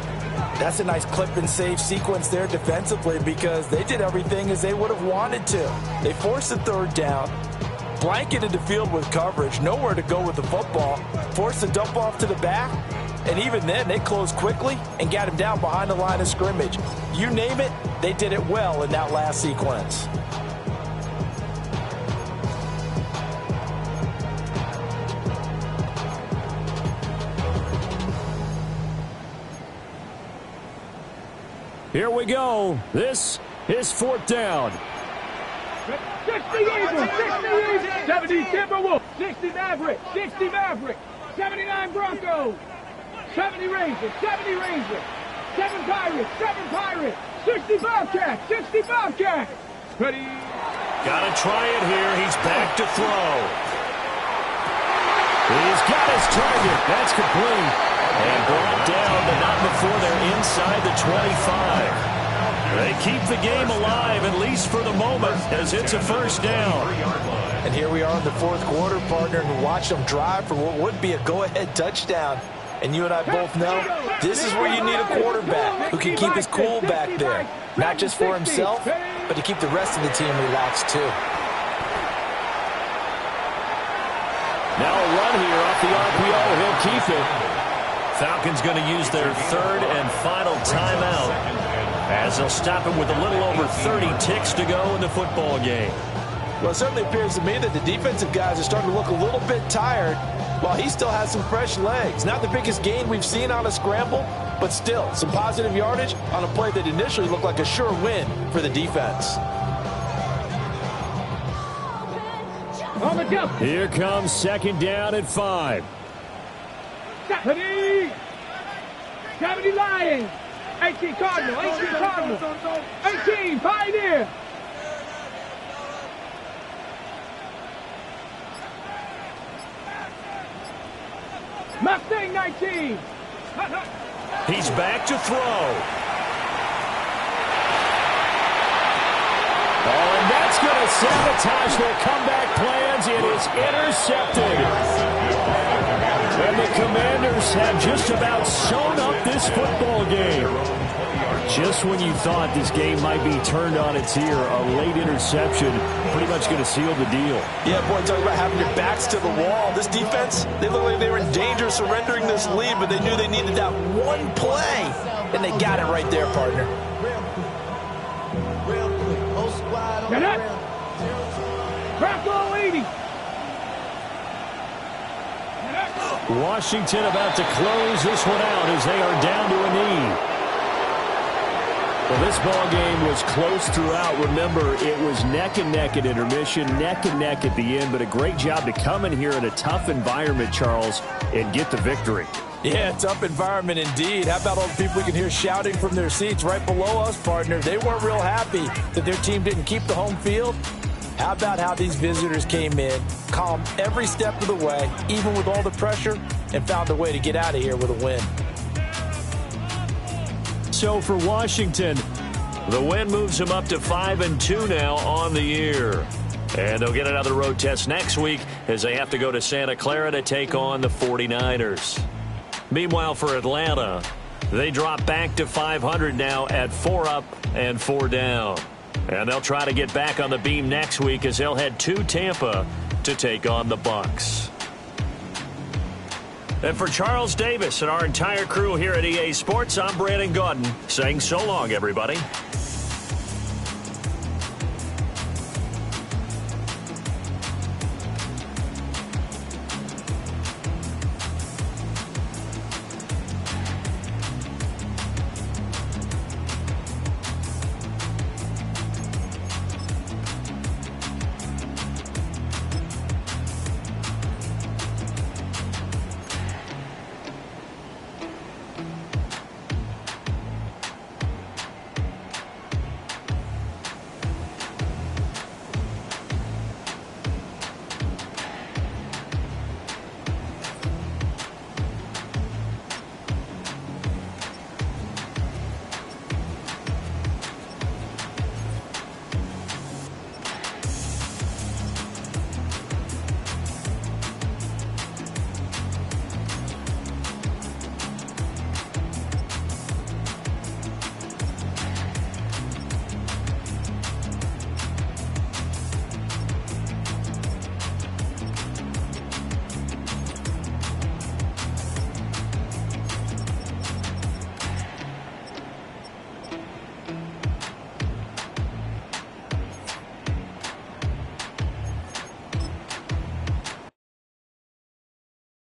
That's a nice clip and save sequence there defensively because they did everything as they would have wanted to. They forced the 3rd down, blanketed the field with coverage, nowhere to go with the football, forced the dump off to the back, and even then they closed quickly and got him down behind the line of scrimmage. You name it, they did it well in that last sequence. Here we go. This is 4th down. 60 Eagles, 70 Timberwolves, 60 Maverick, 79 Broncos, 70 Rangers, 7 Pirates, 60 Bobcats, Ready? Gotta try it here. He's back to throw. He's got his target. That's complete. And brought down, but not before they're inside the 25. They keep the game alive, at least for the moment, as it's a 1st down. And here we are in the 4th quarter, partner, and watch them drive for what would be a go-ahead touchdown. And you and I both know this is where you need a quarterback who can keep his cool back there. Not just for himself, but to keep the rest of the team relaxed, too. Now a run here off the RPO. He'll keep it. Falcons going to use their third and final timeout as they'll stop it with a little over 30 ticks to go in the football game. Well, it certainly appears to me that the defensive guys are starting to look a little bit tired while he still has some fresh legs. Not the biggest gain we've seen on a scramble, but still some positive yardage on a play that initially looked like a sure win for the defense. Here comes second down at 5. 70 Lions. 18 Cardinal. 18 Cardinal. 18 Pioneer. Mustang 19. He's back to throw. Oh, and that's going to sabotage their comeback plans. It is intercepted. And the Commanders have just about sewn up this football game. Just when you thought this game might be turned on its ear, a late interception pretty much going to seal the deal. Yeah, boy, talk about having your backs to the wall. This defense, they look like they were in danger of surrendering this lead, but they knew they needed that one play, and they got it right there, partner. Get up. Crackle 80. Washington about to close this one out as they are down to a knee. Well, this ball game was close throughout. Remember, it was neck and neck at intermission, neck and neck at the end, but a great job to come in here in a tough environment, Charles, and get the victory. Yeah, tough environment indeed. How about all the people we can hear shouting from their seats right below us, partner? They weren't real happy that their team didn't keep the home field. How about how these visitors came in, calm every step of the way, even with all the pressure, and found a way to get out of here with a win. So for Washington, the win moves them up to 5-2 now on the year. And they'll get another road test next week as they have to go to Santa Clara to take on the 49ers. Meanwhile, for Atlanta, they drop back to 500 now at 4 up and 4 down. And they'll try to get back on the beam next week as they'll head to Tampa to take on the Bucs. And for Charles Davis and our entire crew here at EA Sports, I'm Brandon Gaudin saying so long, everybody.